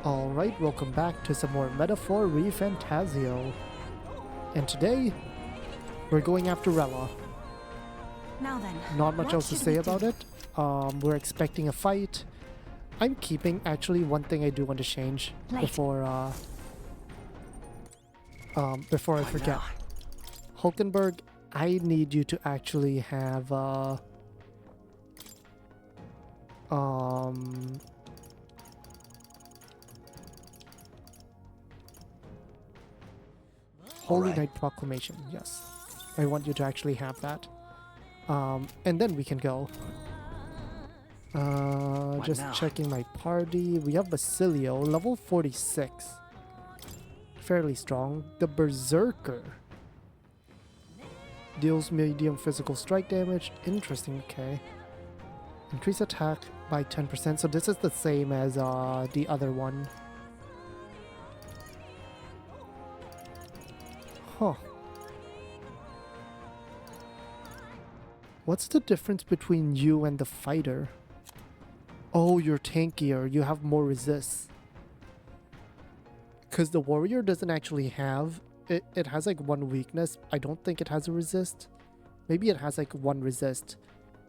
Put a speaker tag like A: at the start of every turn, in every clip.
A: Alright, welcome back to some more MetaPhor ReFantazio. And today, we're going after Rella.
B: Now then,
A: not much else to say about it. We're expecting a fight. I'm keeping, actually, one thing I do want to change before I forget. Hulkenberg, I need you to actually have Holy Night Proclamation, yes. I want you to actually have that. And then we can go. Just checking my party. We have Basilio, level 46. Fairly strong. The Berserker deals medium physical strike damage. Interesting, okay. Increase attack by 10%. So this is the same as the other one. Huh. What's the difference between you and the fighter? Oh, you're tankier. You have more resist. Because the warrior doesn't actually have... It has like one weakness. I don't think it has a resist. Maybe it has like one resist.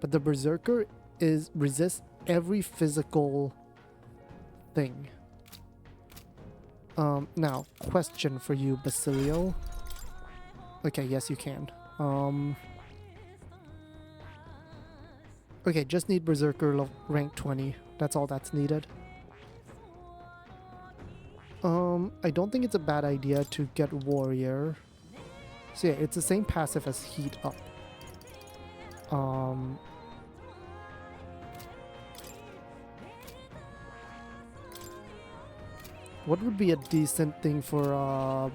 A: But the berserker is resist every physical thing. Now, question for you, Basilio. Okay, yes you can. Okay, just need Berserker rank 20. That's all that's needed. I don't think it's a bad idea to get Warrior. So yeah, it's the same passive as Heat Up. What would be a decent thing for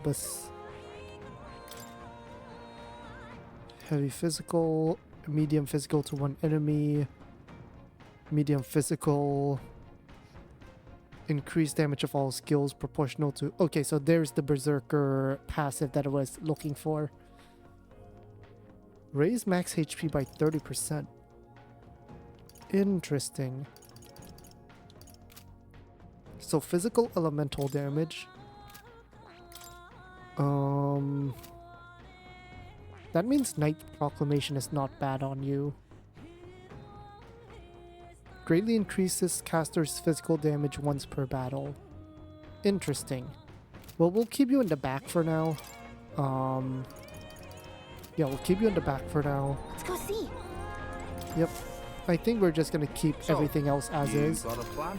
A: Heavy physical, medium physical to one enemy, medium physical, increased damage of all skills proportional to... Okay, so there's the Berserker passive that I was looking for. Raise max HP by 30%. Interesting. So physical elemental damage. That means Night Proclamation is not bad on you. Greatly increases caster's physical damage once per battle. Interesting. Well, we'll keep you in the back for now. Yeah, we'll keep you in the back for now.
B: Let's go see.
A: Yep. I think we're just gonna keep everything else as is.
C: Got a plan?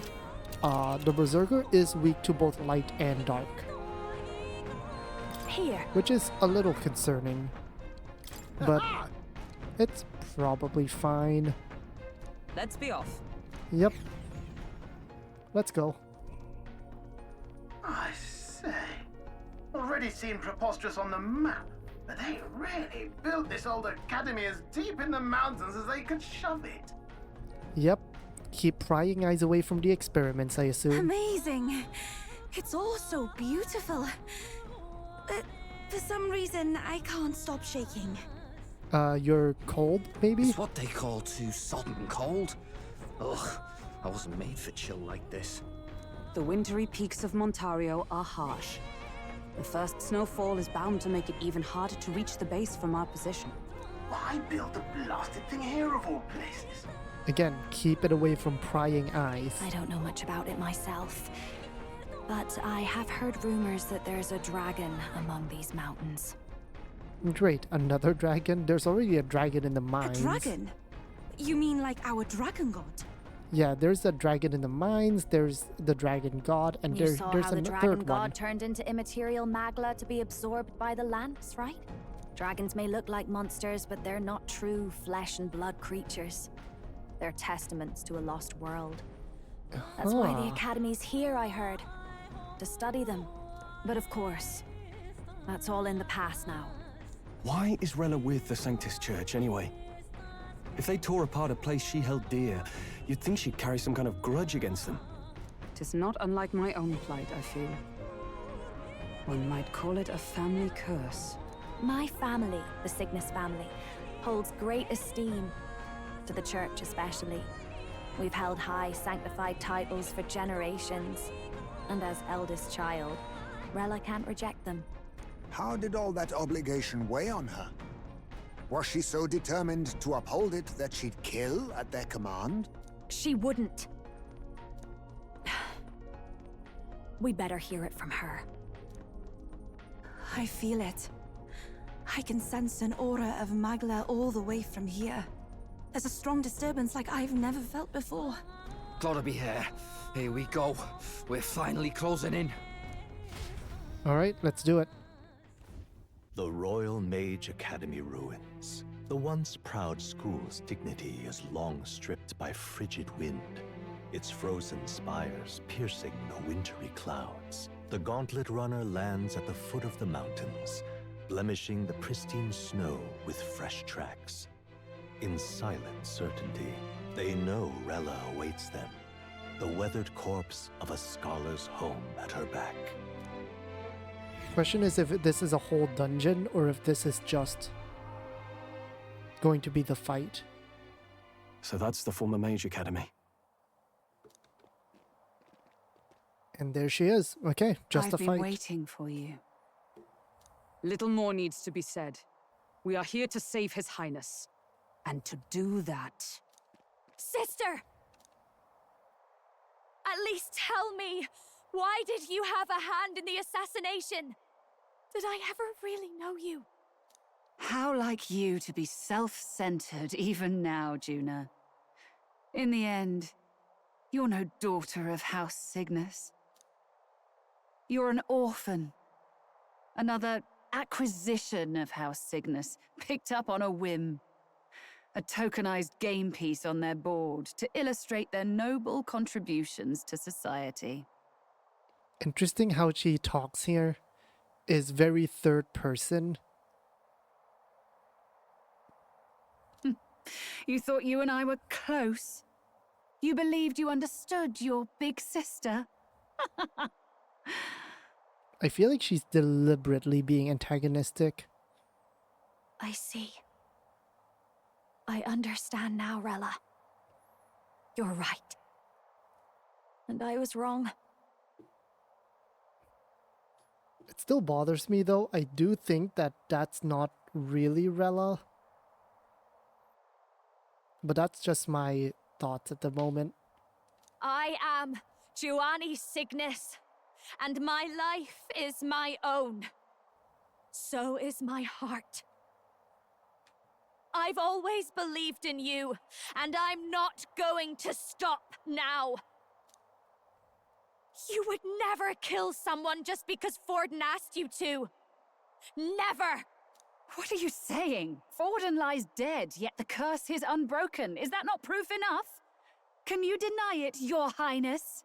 A: The Berserker is weak to both light and dark.
B: Here.
A: Which is a little concerning. But it's probably fine.
D: Let's be off.
A: Yep. Let's go.
C: I say, already seemed preposterous on the map, but they really built this old academy as deep in the mountains as they could shove it.
A: Yep. Keep prying eyes away from the experiments, I assume.
B: Amazing. It's all so beautiful. But for some reason, I can't stop shaking.
A: You're cold, maybe?
E: It's what they call too sodden cold. Ugh, I wasn't made for chill like this.
D: The wintry peaks of Montario are harsh. The first snowfall is bound to make it even harder to reach the base from our position.
C: Why build the blasted thing here of all places?
A: Again, keep it away from prying eyes.
B: I don't know much about it myself, but I have heard rumors that there's a dragon among these mountains.
A: Great, another dragon? There's already a dragon in the mines.
B: A dragon? You mean like our dragon god?
A: Yeah, there's a dragon in the mines, there's the dragon god, and
F: You
A: there's
F: saw how the
A: a
F: dragon
A: third
F: god
A: one.
F: turned into immaterial magla to be absorbed by the lance, right? Dragons may look like monsters, but they're not true flesh and blood creatures. They're testaments to a lost world. That's why the Academy's here, I heard. To study them. But of course, that's all in the past now.
G: Why is Rella with the Sanctus Church, anyway? If they tore apart a place she held dear, you'd think she'd carry some kind of grudge against them.
D: Tis not unlike my own plight, I feel. One might call it a family curse.
F: My family, the Cygnus family, holds great esteem, to the church especially. We've held high sanctified titles for generations, And as eldest child, Rella can't reject them.
H: How did all that obligation weigh on her? Was she so determined to uphold it that she'd kill at their command?
F: She wouldn't. We'd better hear it from her.
B: I feel it. I can sense an aura of Magla all the way from here. There's a strong disturbance like I've never felt before.
E: Gotta be here. Here we go. We're finally closing in.
A: All right, let's do it.
I: The Royal Mage Academy ruins. The once proud school's dignity is long stripped by frigid wind, its frozen spires piercing the wintry clouds. The gauntlet runner lands at the foot of the mountains, blemishing the pristine snow with fresh tracks. In silent certainty, they know Rella awaits them, the weathered corpse of a scholar's home at her back.
A: Question is if this is a whole dungeon or if this is just going to be the fight.
G: So that's the former Mage Academy.
A: And there she is. Okay, just
D: I've
A: a
D: been
A: fight.
D: waiting for you. Little more needs to be said. We are here to save His Highness. And to do that...
F: Sister! At least tell me, why did you have a hand in the assassination? Did I ever really know you?
D: How like you to be self-centered even now, Juna. In the end, you're no daughter of House Cygnus. You're an orphan. Another acquisition of House Cygnus, picked up on a whim. A tokenized game piece on their board to illustrate their noble contributions to society.
A: Interesting how she talks here is very third person.
D: You thought you and I were close? You believed you understood your big sister?
A: I feel like she's deliberately being antagonistic.
F: I see. I understand now, Rella. You're right. And I was wrong.
A: It still bothers me though. I do think that that's not really Rella. But that's just my thoughts at the moment.
F: I am Giovanni Cygnus, and my life is my own. So is my heart. I've always believed in you, and I'm not going to stop now. You would never kill someone just because Forden asked you to. Never!
D: What are you saying? Forden lies dead, yet the curse is unbroken. Is that not proof enough? Can you deny it, Your Highness?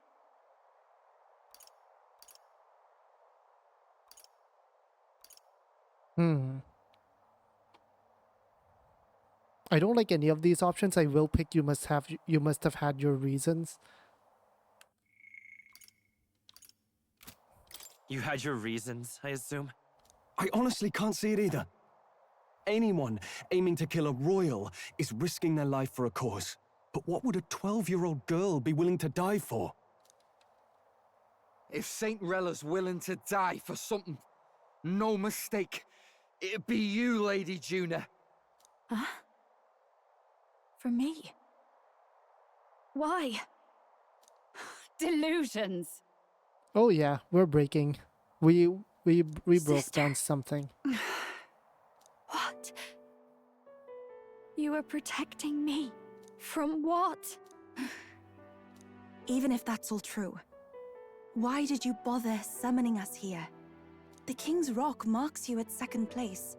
A: I don't like any of these options. I will pick you must have had your reasons.
J: You had your reasons, I assume?
G: I honestly can't see it either. Anyone aiming to kill a royal is risking their life for a cause. But what would a 12-year-old girl be willing to die for?
E: If Saint Rella's willing to die for something, no mistake, it'd be you, Lady Juna.
F: Huh? For me? Why?
D: Delusions.
A: Oh yeah, we're breaking. We broke
F: Sister.
A: down something.
F: What? You were protecting me? From what?
B: Even if that's all true, why did you bother summoning us here? The King's Rock marks you at second place.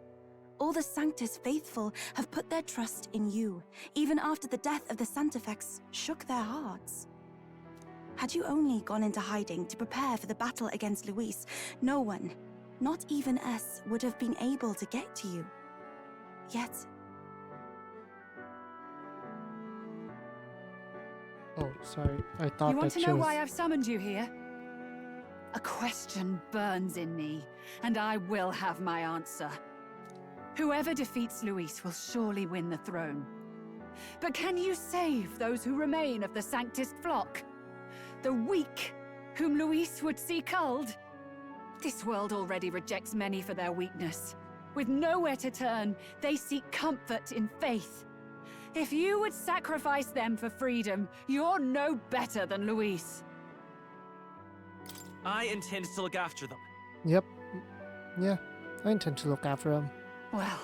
B: All the Sanctus faithful have put their trust in you, even after the death of the Santafex shook their hearts. Had you only gone into hiding to prepare for the battle against Luis, no one, not even us, would have been able to get to you. Yet...
A: Oh, sorry. I thought
D: You want
A: that
D: to
A: she
D: know
A: was...
D: why I've summoned you here? A question burns in me, and I will have my answer. Whoever defeats Luis will surely win the throne. But can you save those who remain of the Sanctist flock? The weak, whom Luis would see culled? This world already rejects many for their weakness. With nowhere to turn, they seek comfort in faith. If you would sacrifice them for freedom, you're no better than Luis.
J: I intend to look after them.
A: Yep. Yeah, I intend to look after him.
D: Well,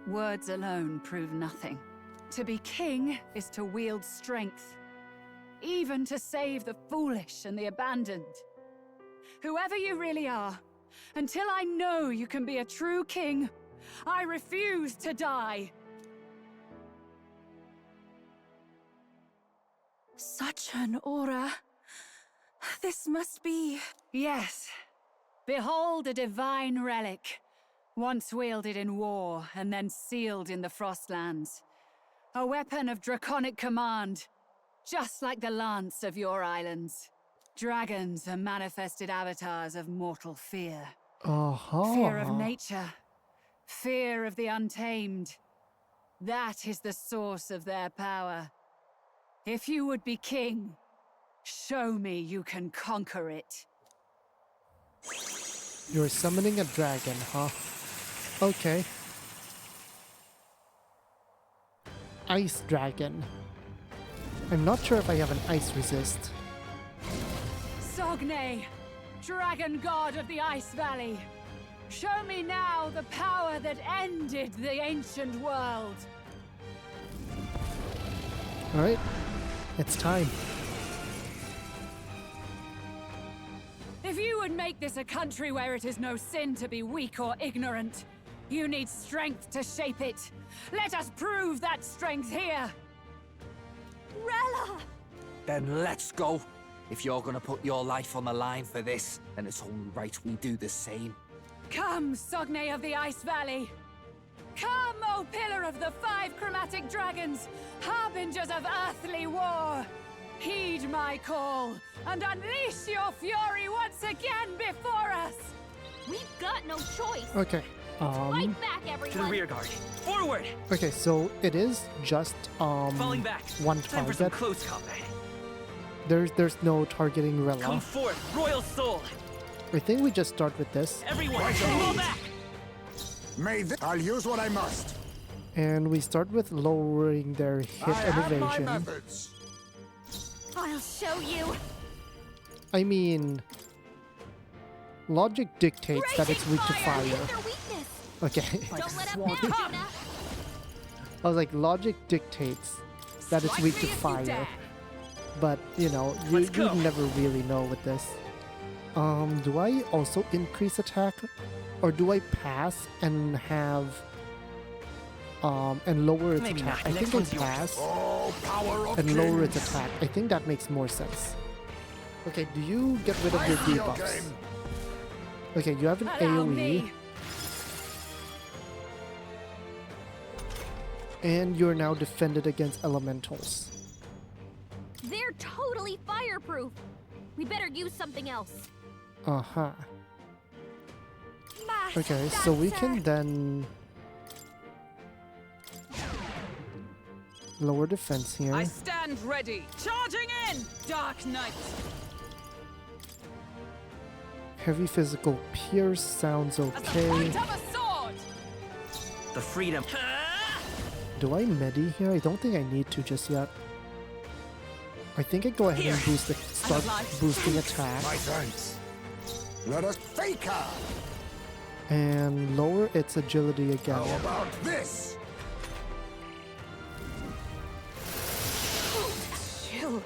D: words alone prove nothing. To be king is to wield strength, even to save the foolish and the abandoned. Whoever you really are, until I know you can be a true king, I refuse to die.
B: Such an aura. This must be...
D: Yes. Behold a divine relic, once wielded in war and then sealed in the Frostlands. A weapon of draconic command, just like the lance of your islands. Dragons are manifested avatars of mortal fear. Fear of nature, fear of the untamed. That is the source of their power. If you would be king, show me you can conquer it.
A: You're summoning a dragon, huh? Okay. Ice dragon. I'm not sure if I have an ice resist.
D: Sogne, dragon god of the Ice Valley. Show me now the power that ended the ancient world.
A: Alright, it's time.
D: If you would make this a country where it is no sin to be weak or ignorant, you need strength to shape it. Let us prove that strength here.
F: Rella!
E: Then let's go. If you're gonna put your life on the line for this, then it's only right we do the same.
D: Come, Sogne of the Ice Valley. Come, O pillar of the 5 chromatic dragons, harbingers of earthly war. Heed my call, and unleash your fury once again before us!
F: We've got no choice!
A: Okay,
F: Fight back,
J: To the
F: everyone!
J: rear guard. Forward!
A: okay, so it is just,
J: Falling back.
A: one
J: Time for some
A: target.
J: close combat.
A: There's no targeting
J: Come
A: Rella.
J: forth, royal soul!
A: I think we just start with this.
J: Everyone, fall back!
H: I'll use what I must.
A: And we start with lowering their hit and evasion.
H: methods.
F: I'll show you!
A: I mean, logic dictates that it's weak to
F: Hit
A: fire.
F: their weakness!
A: Okay.
F: Don't let up now, Juna!
A: I was like, logic dictates that it's weak to fire. But, you know, you
J: Let's go.
A: never really know with this. Do I also increase attack? Or do I pass and have... and lower its
J: Maybe
A: attack?
J: not.
A: I
J: Next
A: think I
J: one's yours.
A: pass
H: Oh, power of
A: and lower its
H: kings.
A: attack. I think that makes more sense. Okay, do you get rid of your
H: I see your
A: debuffs?
H: game.
A: Okay, you have an
D: Allow
A: AoE.
D: me.
A: And you're now defended against elementals.
F: They're totally fireproof! We better use something else.
A: Uh-huh. Okay, so we can then lower defense here.
D: I stand ready. Charging in, Dark Knight.
A: Heavy physical pierce sounds
D: As the
A: okay.
D: point of a sword.
J: The freedom.
A: Do I medi here? I don't think I need to just yet. I think I go ahead and
J: Here.
A: start boosting attack
H: My thanks. Let us fake her.
A: and lower its agility again.
H: How about this?
D: Chill.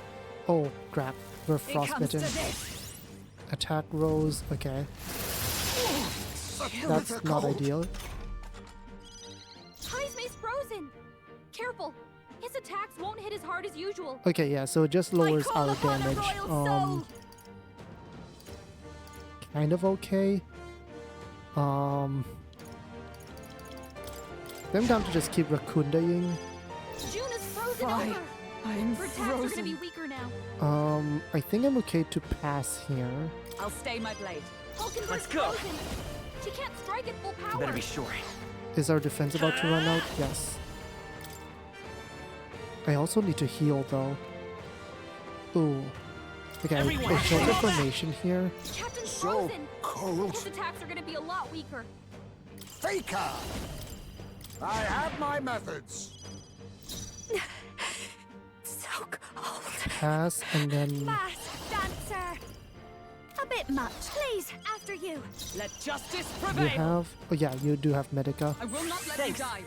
A: Oh crap, we're
D: It comes to
A: frostbitten.
D: this.
A: Attack rose, okay. That's not
H: difficult.
A: ideal.
F: Heisme's frozen! Careful! His attacks won't hit as hard as usual.
A: Okay, yeah, so it just lowers
F: I call
A: our
F: upon a
A: damage.
F: royal soul!
A: Kind of okay. I'm down to just keep Rakundaing.
F: Juna's frozen
D: Fine.
F: over!
D: I'm
F: Her attacks are gonna be
D: frozen.
F: weaker now.
A: I think I'm okay to pass here.
D: I'll stay my blade.
F: Hulkenberg's
J: Let's go.
F: frozen! She can't strike at full
J: You
F: power!
J: better be sure.
A: Is our defense about to run out? Yes. I also need to heal though. Ooh. Okay,
J: Everyone,
A: a shelter
J: fall back.
A: formation here.
K: Captain's
H: So
K: frozen.
H: cold.
K: His attacks are gonna be a lot weaker.
H: Faker! I have my methods.
F: So cold.
A: Pass, and then
F: Mask dancer. A bit much. Please, after you.
J: Let justice
A: you
J: prevail.
A: have. Oh yeah, you do have Medica.
J: I will not let you die.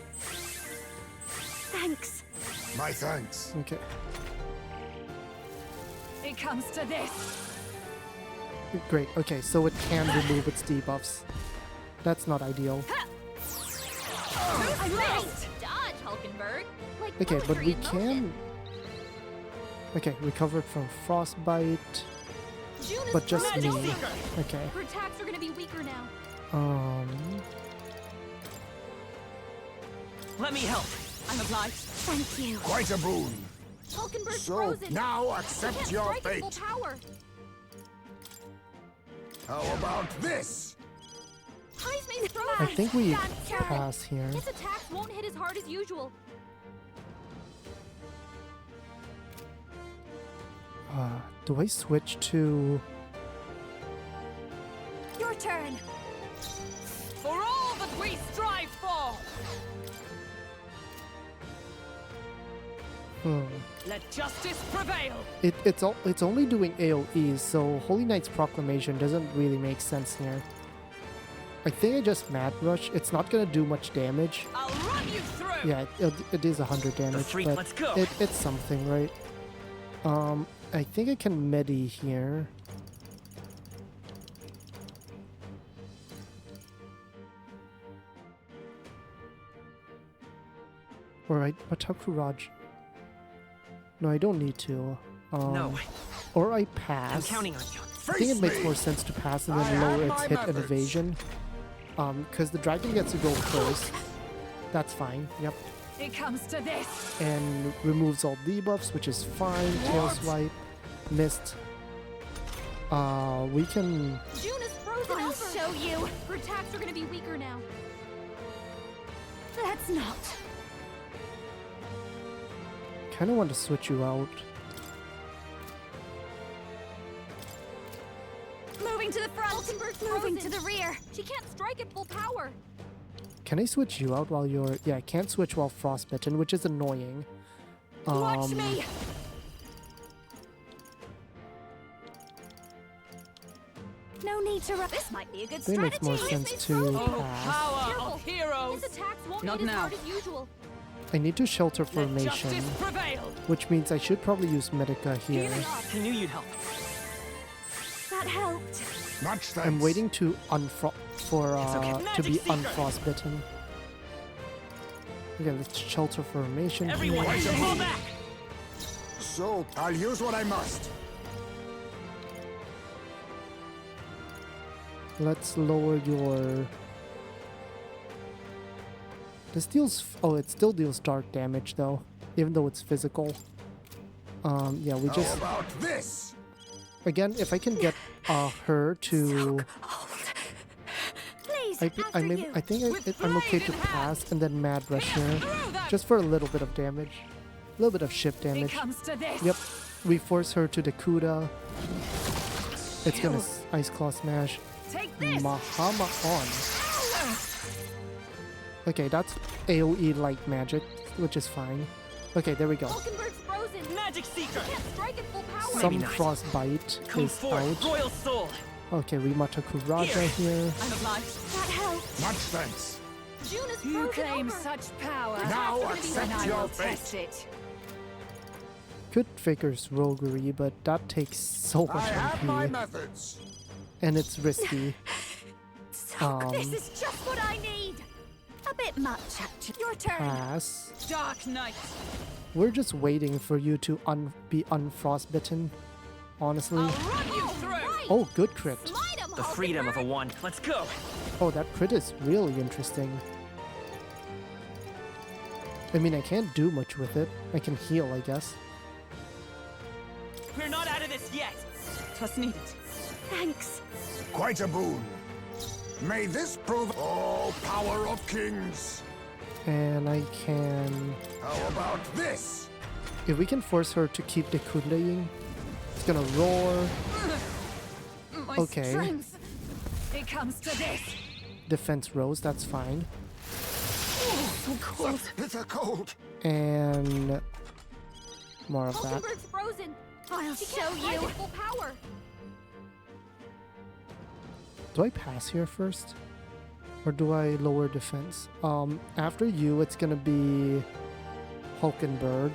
F: Thanks.
H: My thanks.
A: Okay.
D: It comes to this.
A: Great. Okay, so it can remove its debuffs. That's not ideal.
K: I missed. Dodge, Hulkenberg. Like
A: Okay, but
K: poetry
A: we
K: in motion.
A: can. Okay, recovered from frostbite,
K: June is
A: but just
K: frozen.
A: me. Okay.
K: Her attacks are gonna be weaker now.
J: Let me help.
D: I'm obliged.
F: Thank you.
H: Quite a boon.
K: Hulkenberg's
H: So
K: frozen.
H: now
K: He
H: accept
K: can't
H: your
K: strike at full
H: fate.
K: power.
H: How about this?
K: Heisman's
A: I
K: frozen.
A: think we
F: Dancer.
A: pass here.
K: His attacks won't hit as hard as usual.
A: Do I switch to?
F: Your turn.
D: For all that we strive for. Let justice prevail.
A: It's only doing AOEs, so Holy Knight's Proclamation doesn't really make sense here. I think I just Mad Rush. It's not gonna do much damage.
D: I'll run you through.
A: Yeah, it is 100 damage,
J: freak,
A: but
J: let's go.
A: it's something, right? I think I can medi here. Alright, Matakuraj. No, I don't need to.
J: No,
A: Or I
J: I'm
A: pass.
J: counting on you.
A: I think it
H: Face
A: makes
H: me.
A: more sense to pass and
H: I
A: then
H: have
A: lower
H: my
A: its hit and
H: methods.
A: evasion. Because the dragon gets to go first. That's fine, yep.
D: It comes to this.
A: And removes all debuffs, which is fine. Tail swipe. Missed. We can...
K: June is frozen
F: I'll
K: over.
F: show you.
K: Her attacks are gonna be weaker now.
F: Let's not.
A: kind of want to switch you out.
F: Moving to the front.
K: Hulkenberg's
F: Moving
K: frozen.
F: to the rear.
K: She can't strike at full power.
A: Can I switch you out while you're... Yeah, I can't switch while frostbitten, which is annoying.
F: Watch me. No need to rush. This might be a good
A: I think it makes more
F: strategy.
A: sense to
D: Oh,
A: pass.
D: power
K: Careful.
D: of heroes!
K: His attacks won't
D: Not
K: hit as
D: now.
K: hard as usual.
A: I need to shelter
D: Let
A: formation,
D: justice prevail!
A: which means I should probably use Medica here.
K: Healing up.
J: I knew you'd help.
F: That helped.
H: Much thanks.
A: I'm waiting to
J: okay.
A: to
J: Magic
A: be
J: Seeker.
A: unfrostbitten. Okay, let's shelter formation
J: Everyone,
A: here.
J: fall back!
H: So, I'll use what I must.
A: Let's lower your... This deals... Oh, it still deals dark damage though, even though it's physical. Yeah, we
H: How
A: just...
H: about this?
A: Again, if I can get her to...
F: Please,
A: I
F: after
A: think
F: you.
A: I'm okay to pass and then Mad Rush here, just for a little bit of damage. A little bit of ship
D: It
A: damage.
D: comes to this!
A: Yep. We force her to Dakuda. It's gonna Ice Claw Smash.
D: Take this!
A: Mahama on. Okay, that's AoE light magic, which is fine. Okay, there we go.
K: Hulkenberg's frozen.
J: Magic Seeker!
K: Can't strike at full power.
J: Maybe
A: Some
J: not.
A: frostbite
J: Come
A: is
J: forth,
A: out.
J: Royal Soul!
A: Okay, we Matakuraja here.
D: I'm obliged.
F: That helped.
H: Much thanks.
K: June is
D: You
K: frozen
D: claim
K: over.
D: such power.
H: Now
K: gonna be
H: accept
D: and I
H: your
D: will
H: fate.
D: test it.
A: Could Faker's roguery, but that takes so
H: I
A: much
H: have my
A: MP,
H: methods.
A: and it's risky.
F: This is just what I need. A bit much, actually. Your turn.
A: Pass.
D: Dark Knight.
A: We're just waiting for you to be unfrostbitten, honestly.
D: I'll run you through!
A: Oh, good crit.
K: Smite him,
J: The freedom of a
K: Hulkenberg.
J: wand. Let's go!
A: Oh, that crit is really interesting. I mean, I can't do much with it. I can heal, I guess.
J: We're not out of this yet!
D: Twas needed.
F: Thanks.
H: Quite a boon. May this prove all power of kings.
A: And I can...
H: How about this?
A: If we can force her to keep Dekundaing, It's gonna roar.
D: My
A: Okay.
D: strength. It comes to this.
A: Defense rose, that's fine.
D: So cold.
H: Bitter cold.
A: And more of that.
K: Hulkenberg's frozen.
F: I'll
K: She
F: show
K: can't strike
F: you.
K: at full power.
A: Do I pass here first? Or do I lower defense? After you, it's gonna be Hulkenberg,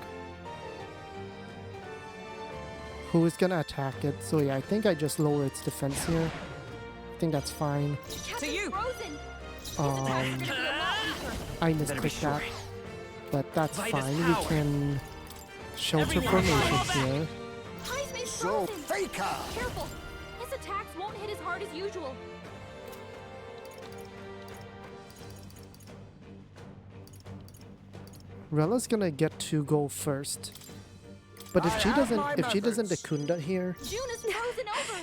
A: who is gonna attack it. So yeah, I think I just lower its defense here. I think that's fine.
K: Captain's
D: you.
K: frozen.
A: Um, I misclicked that, but that's
J: Vitus
A: fine. We
J: power.
A: can shelter
J: Everyone
A: formation here.
K: Heisman's
H: So
K: frozen.
H: faker.
K: Careful. His attacks won't hit as hard as usual.
A: Rella's gonna get to go first, but if
H: I
A: she
H: have
A: doesn't,
H: my
A: if she doesn't
H: methods.
A: Akunda here,
K: June is frozen over.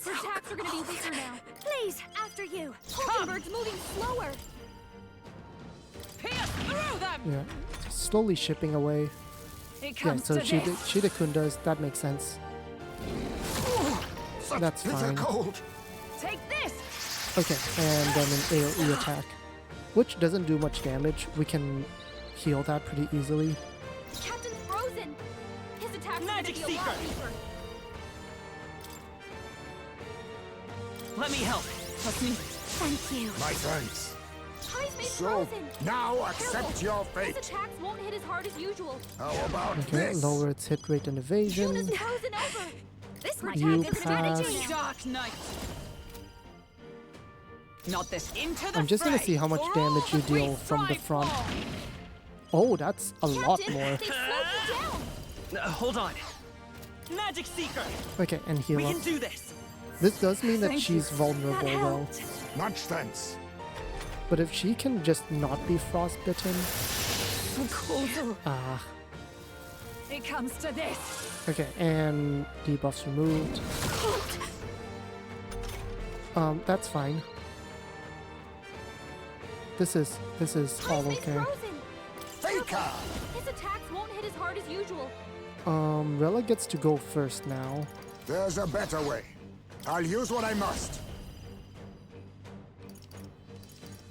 K: Her attacks are gonna be weaker now.
F: Please, after you.
K: Hulkenberg's moving slower.
D: Pierce through them.
A: yeah, slowly shipping away.
D: It
A: Yeah,
D: comes
A: so
D: to
A: she
D: this.
A: she Akundas, that makes sense.
H: Such
A: That's
H: bitter
A: fine.
H: cold.
D: Take this.
A: Okay, and then an AoE attack, which doesn't do much damage. We can heal that pretty easily.
K: Captain's frozen. His attacks are gonna
J: Magic
K: be a lot
J: Seeker.
K: weaker.
J: Let me help.
D: Trust me.
F: Thank you.
H: My thanks.
K: Heisman's
H: So,
K: frozen.
H: now accept
K: Careful.
H: your
K: His
H: fate.
K: attacks won't hit as hard as usual.
H: How about
A: Okay,
H: this?
A: lower its hit rate and
K: June is
A: evasion.
K: frozen over.
F: This might
A: You
F: be a good strategy.
A: pass.
D: Dark Knight. Not this. Into the
A: I'm just gonna
D: fray.
A: see how much
D: For
A: damage
D: all
A: you
D: that we
A: deal from the
D: strive
A: front.
D: for.
A: Oh, that's a lot
K: Captain,
A: more.
K: they slowed you down.
J: Hold on. Magic Seeker.
A: Okay, and heal
J: We
A: up.
J: can do this.
A: This does mean that
D: Thank
A: she's vulnerable
F: That
A: though.
F: helped.
H: Much thanks.
A: But if she can just not be frostbitten, ah,
D: It comes to this.
A: okay, and debuffs removed. That's fine. This is all
K: Heisman's
A: okay.
K: frozen.
H: Faker.
K: His attacks won't hit as hard as usual.
A: Rella gets to go first now.
H: There's a better way. I'll use what I must.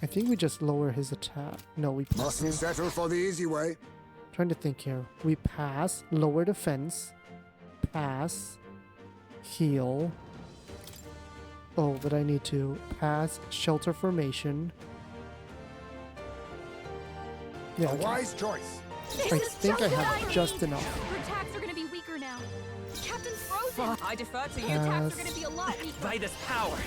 A: I think we just lower his attack. No, we pass.
H: Mustn't settle for the easy way.
A: Trying to think here. We pass, lower defense, pass, heal. Oh, but I need to pass, shelter formation. Yeah,
H: A
A: okay.
H: wise choice.
A: I think I have just enough.
K: Her attacks are gonna be weaker now. Captain's frozen.
D: I defer to you.
K: Your attacks are
A: Pass.
K: gonna be a lot weaker.
J: Vitus power.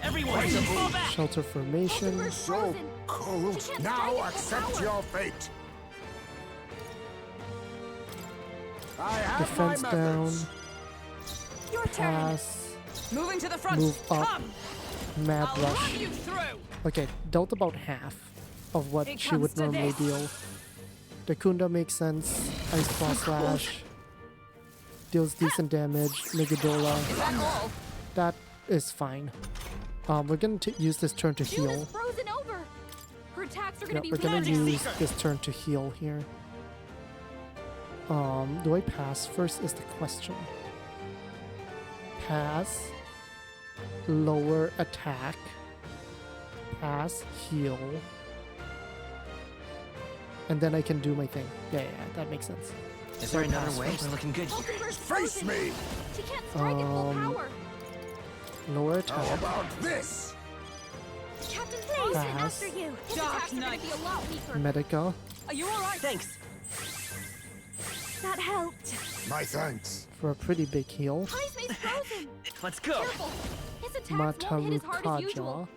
J: Everyone, fall back.
A: Shelter formation.
K: Hulkenberg's
H: So
K: frozen.
H: cold.
K: She can't
H: Now
K: strike at full
H: accept
K: power.
H: your fate. I have
A: Defense
H: my
A: down.
H: methods.
F: Your turn.
A: Pass.
D: Moving to the front.
A: Move up.
D: Come.
A: Mad
D: I'll
A: rush.
D: run you through.
A: Okay, dealt about half of what
D: It
A: she
D: comes
A: would
D: to
A: normally
D: this.
A: deal. Dakunda makes sense. Ice Claw Slash. Deals decent damage. Megadola.
D: Is that all?
A: That is fine. We're gonna use this turn to
K: June
A: heal.
K: is frozen over. Her attacks are gonna
A: Yep,
K: be
A: we're gonna
K: weaker.
A: use this turn to heal here. Do I pass first is the question. Pass. Lower attack. Pass, heal. And then I can do my thing. Yeah, that makes sense.
J: Is
A: So
J: there
A: I
J: another
A: pass
J: way?
A: first.
J: We're looking good here.
K: Hulkenberg's
H: Face
K: frozen.
H: me.
K: She can't strike at full
A: Um,
K: power.
A: Lower
H: How
A: attack.
H: about this?
K: Captain's
F: Please,
K: frozen.
A: Pass.
F: after you.
K: His
D: Dark
K: attacks are gonna
D: Knight.
K: be a lot weaker.
A: Medica.
D: Are you all right?
J: Thanks.
F: That helped.
H: My thanks.
A: For a pretty big heal.
K: Heisman's frozen.
J: Let's go.
K: Careful. His attacks won't hit as hard as usual.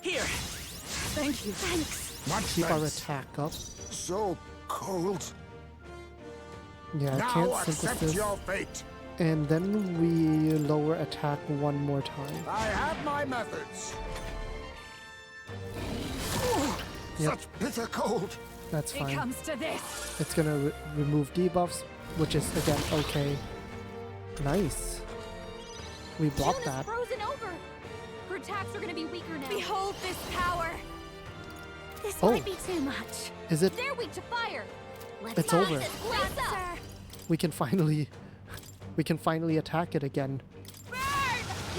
A: Matarukaja.
J: Here.
D: Thank you.
F: Thanks.
H: Much
A: Keep our
H: thanks.
A: attack up.
H: So cold.
A: Yeah, I
H: Now
A: can't
H: accept
A: synthesis.
H: your fate.
A: And then we lower attack one more time.
H: I have my methods.
A: Yep.
H: Such bitter cold.
A: That's
D: It
A: fine.
D: comes to this.
A: It's gonna remove debuffs, which is again okay. Nice. We
K: June
A: blocked
K: is
A: that.
K: frozen over. Her attacks are gonna be weaker now.
F: Behold this power. This
A: Oh.
F: might be too much.
A: Is it?
K: They're weak to fire.
F: Let's
A: It's
F: not
A: over.
F: this
K: Lace
F: place
K: up.
F: up.
A: we can finally attack it again.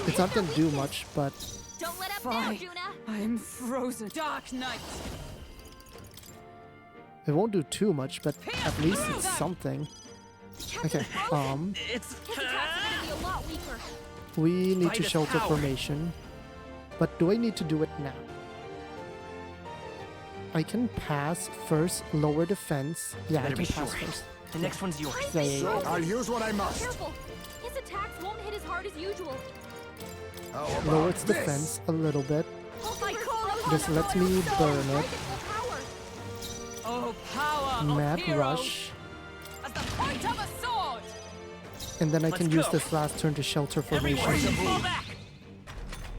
A: It's not gonna do much, but
K: Don't let up now, Juna.
D: I'm frozen. Dark Knight.
A: it won't do too much, but at least it's something. Okay,
J: It's
K: His attacks are gonna be a lot weaker.
A: we need
J: By
A: to
J: the
A: shelter
J: power.
A: formation. But do I need to do it now? I can pass first, lower defense. Yeah, I
J: Better
A: can
J: be
A: pass
J: sure.
A: first.
J: The next one's yours.
A: Yeah, yeah, yeah.
H: I'll use what I must.
K: Careful. His attacks won't hit as hard as usual.
H: How
A: Lower
H: about
A: its
H: this?
A: defense a little bit.
K: I call upon
A: This
K: the
A: lets
K: royal
A: me
K: soul.
A: burn
K: Strike
A: it.
K: at full power.
D: Oh, power
A: Mad
D: of heroes.
A: rush.
D: As the point of a sword.
A: And then I
J: Let's
A: can use
J: go.
A: this last turn to shelter
J: Everyone,
A: formation.
J: fall back.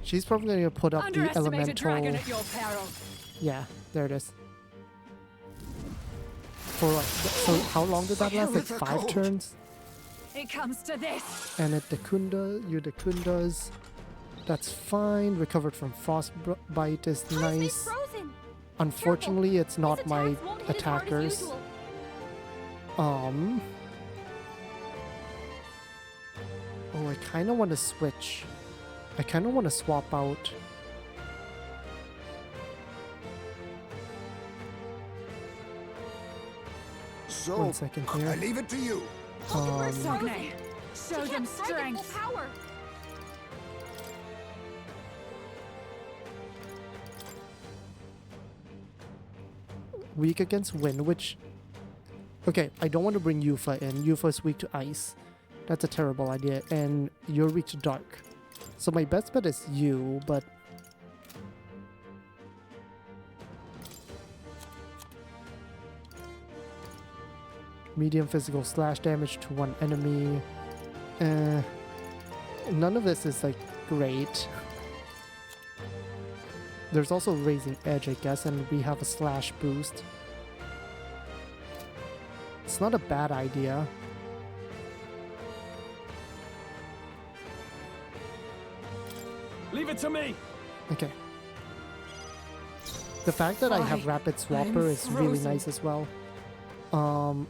A: She's probably going to put up the
D: Underestimate a dragon
A: elemental.
D: at your peril.
A: Yeah, there it is. For so how long did that last? Like 5 turns?
D: It comes to this.
A: And it Dekundas. That's fine. Recovered from frostbite is
K: Heisman's
A: nice.
K: frozen.
A: Unfortunately, it's
K: His
A: not my
K: attacks won't hit as hard as
A: attackers.
K: usual.
A: Oh, I kind of want to switch. I kind of want to swap out.
H: So,
A: 1 second
H: I
A: here.
H: leave it to you.
D: Sogne, show
K: She
D: them
K: can't strike at full
D: strength.
K: power.
A: Weak against wind, which... Okay, I don't want to bring Yufa in. Yufa is weak to ice. That's a terrible idea. And you're weak to dark. So my best bet is you, but... Medium physical slash damage to one enemy. None of this is like great. There's also raising edge, I guess, and we have a slash boost. It's not a bad idea.
G: Leave it to me.
A: Okay. The fact that I have
D: Fine.
A: rapid swapper
D: I'm
A: is really
D: frozen.
A: nice as well.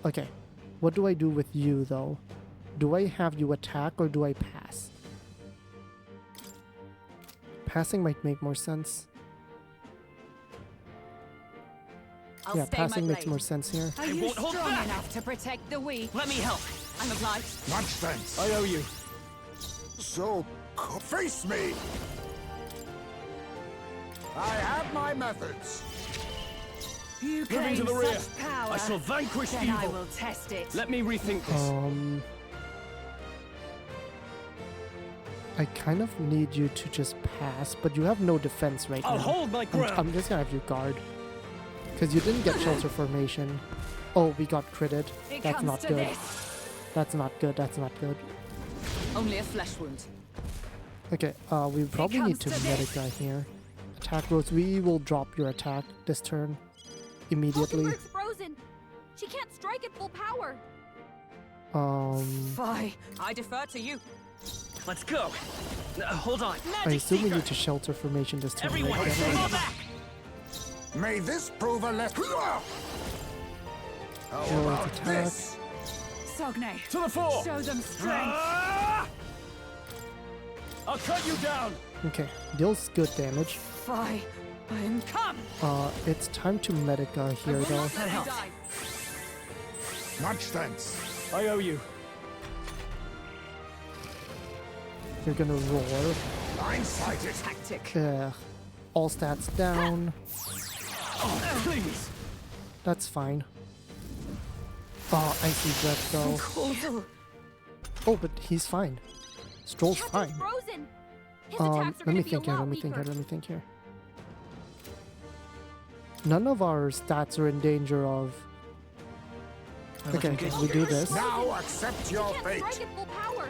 A: Okay. What do I do with you though? Do I have you attack or do I pass? Passing might make more sense.
D: I'll
A: Yeah,
D: stay
A: passing
D: my
A: makes
D: blade.
A: more sense here.
D: Are
J: I
D: you
J: won't hold
D: strong
J: back.
D: enough to protect the weak?
J: Let me help.
D: I'm obliged.
H: Much thanks.
G: I owe you.
H: So, face me. I have my methods.
D: You
G: Moving
D: claim
G: to the rear.
D: such power.
G: I shall vanquish
D: Then I
G: evil.
D: will test it.
G: Let me rethink this.
A: I kind of need you to just pass, but you have no defense right
G: I'll
A: now.
G: hold my ground.
A: I'm just gonna have you guard. Because you didn't get shelter formation. Oh, we got critted.
D: It
A: That's
D: comes
A: not
D: to
A: good.
D: this.
A: That's not good. That's not good.
D: Only a flesh wound.
A: Okay, we probably need
D: comes
A: to
D: to this.
A: Medica here. Attack rolls. We will drop your attack this turn. Immediately.
K: Hulkenberg's frozen. She can't strike at full power.
D: Fie. I defer to you.
J: Let's go. Hold on.
A: I assume we need to shelter formation this turn.
J: Everyone,
A: right?
J: fall back.
H: May this prove a lesson. How
A: Lower
H: about
A: its attack.
H: this?
D: Sogne,
G: To the fore.
D: show them strength.
G: Ah! I'll cut you down.
A: Okay, deals good damage.
D: Fie. I am come.
A: It's time to Medica here
D: Will
A: though.
D: not let you die.
H: Much thanks.
G: I owe you.
A: You're gonna roar.
H: Blindsided.
D: Tactic.
A: All stats down.
G: Oh, please.
A: That's fine. Oh, icy breath though.
D: Causal.
A: Oh, but he's fine. Stroll's
K: Captain's
A: fine.
K: frozen. His attacks are
A: Let me
K: gonna be a
A: think here.
K: lot
A: Let me think
K: weaker.
A: here. Let me think here. None of our stats are in danger of. Okay,
J: good
A: we do this.
H: Now accept
K: She
H: your
K: can't
H: fate.
K: strike at full power.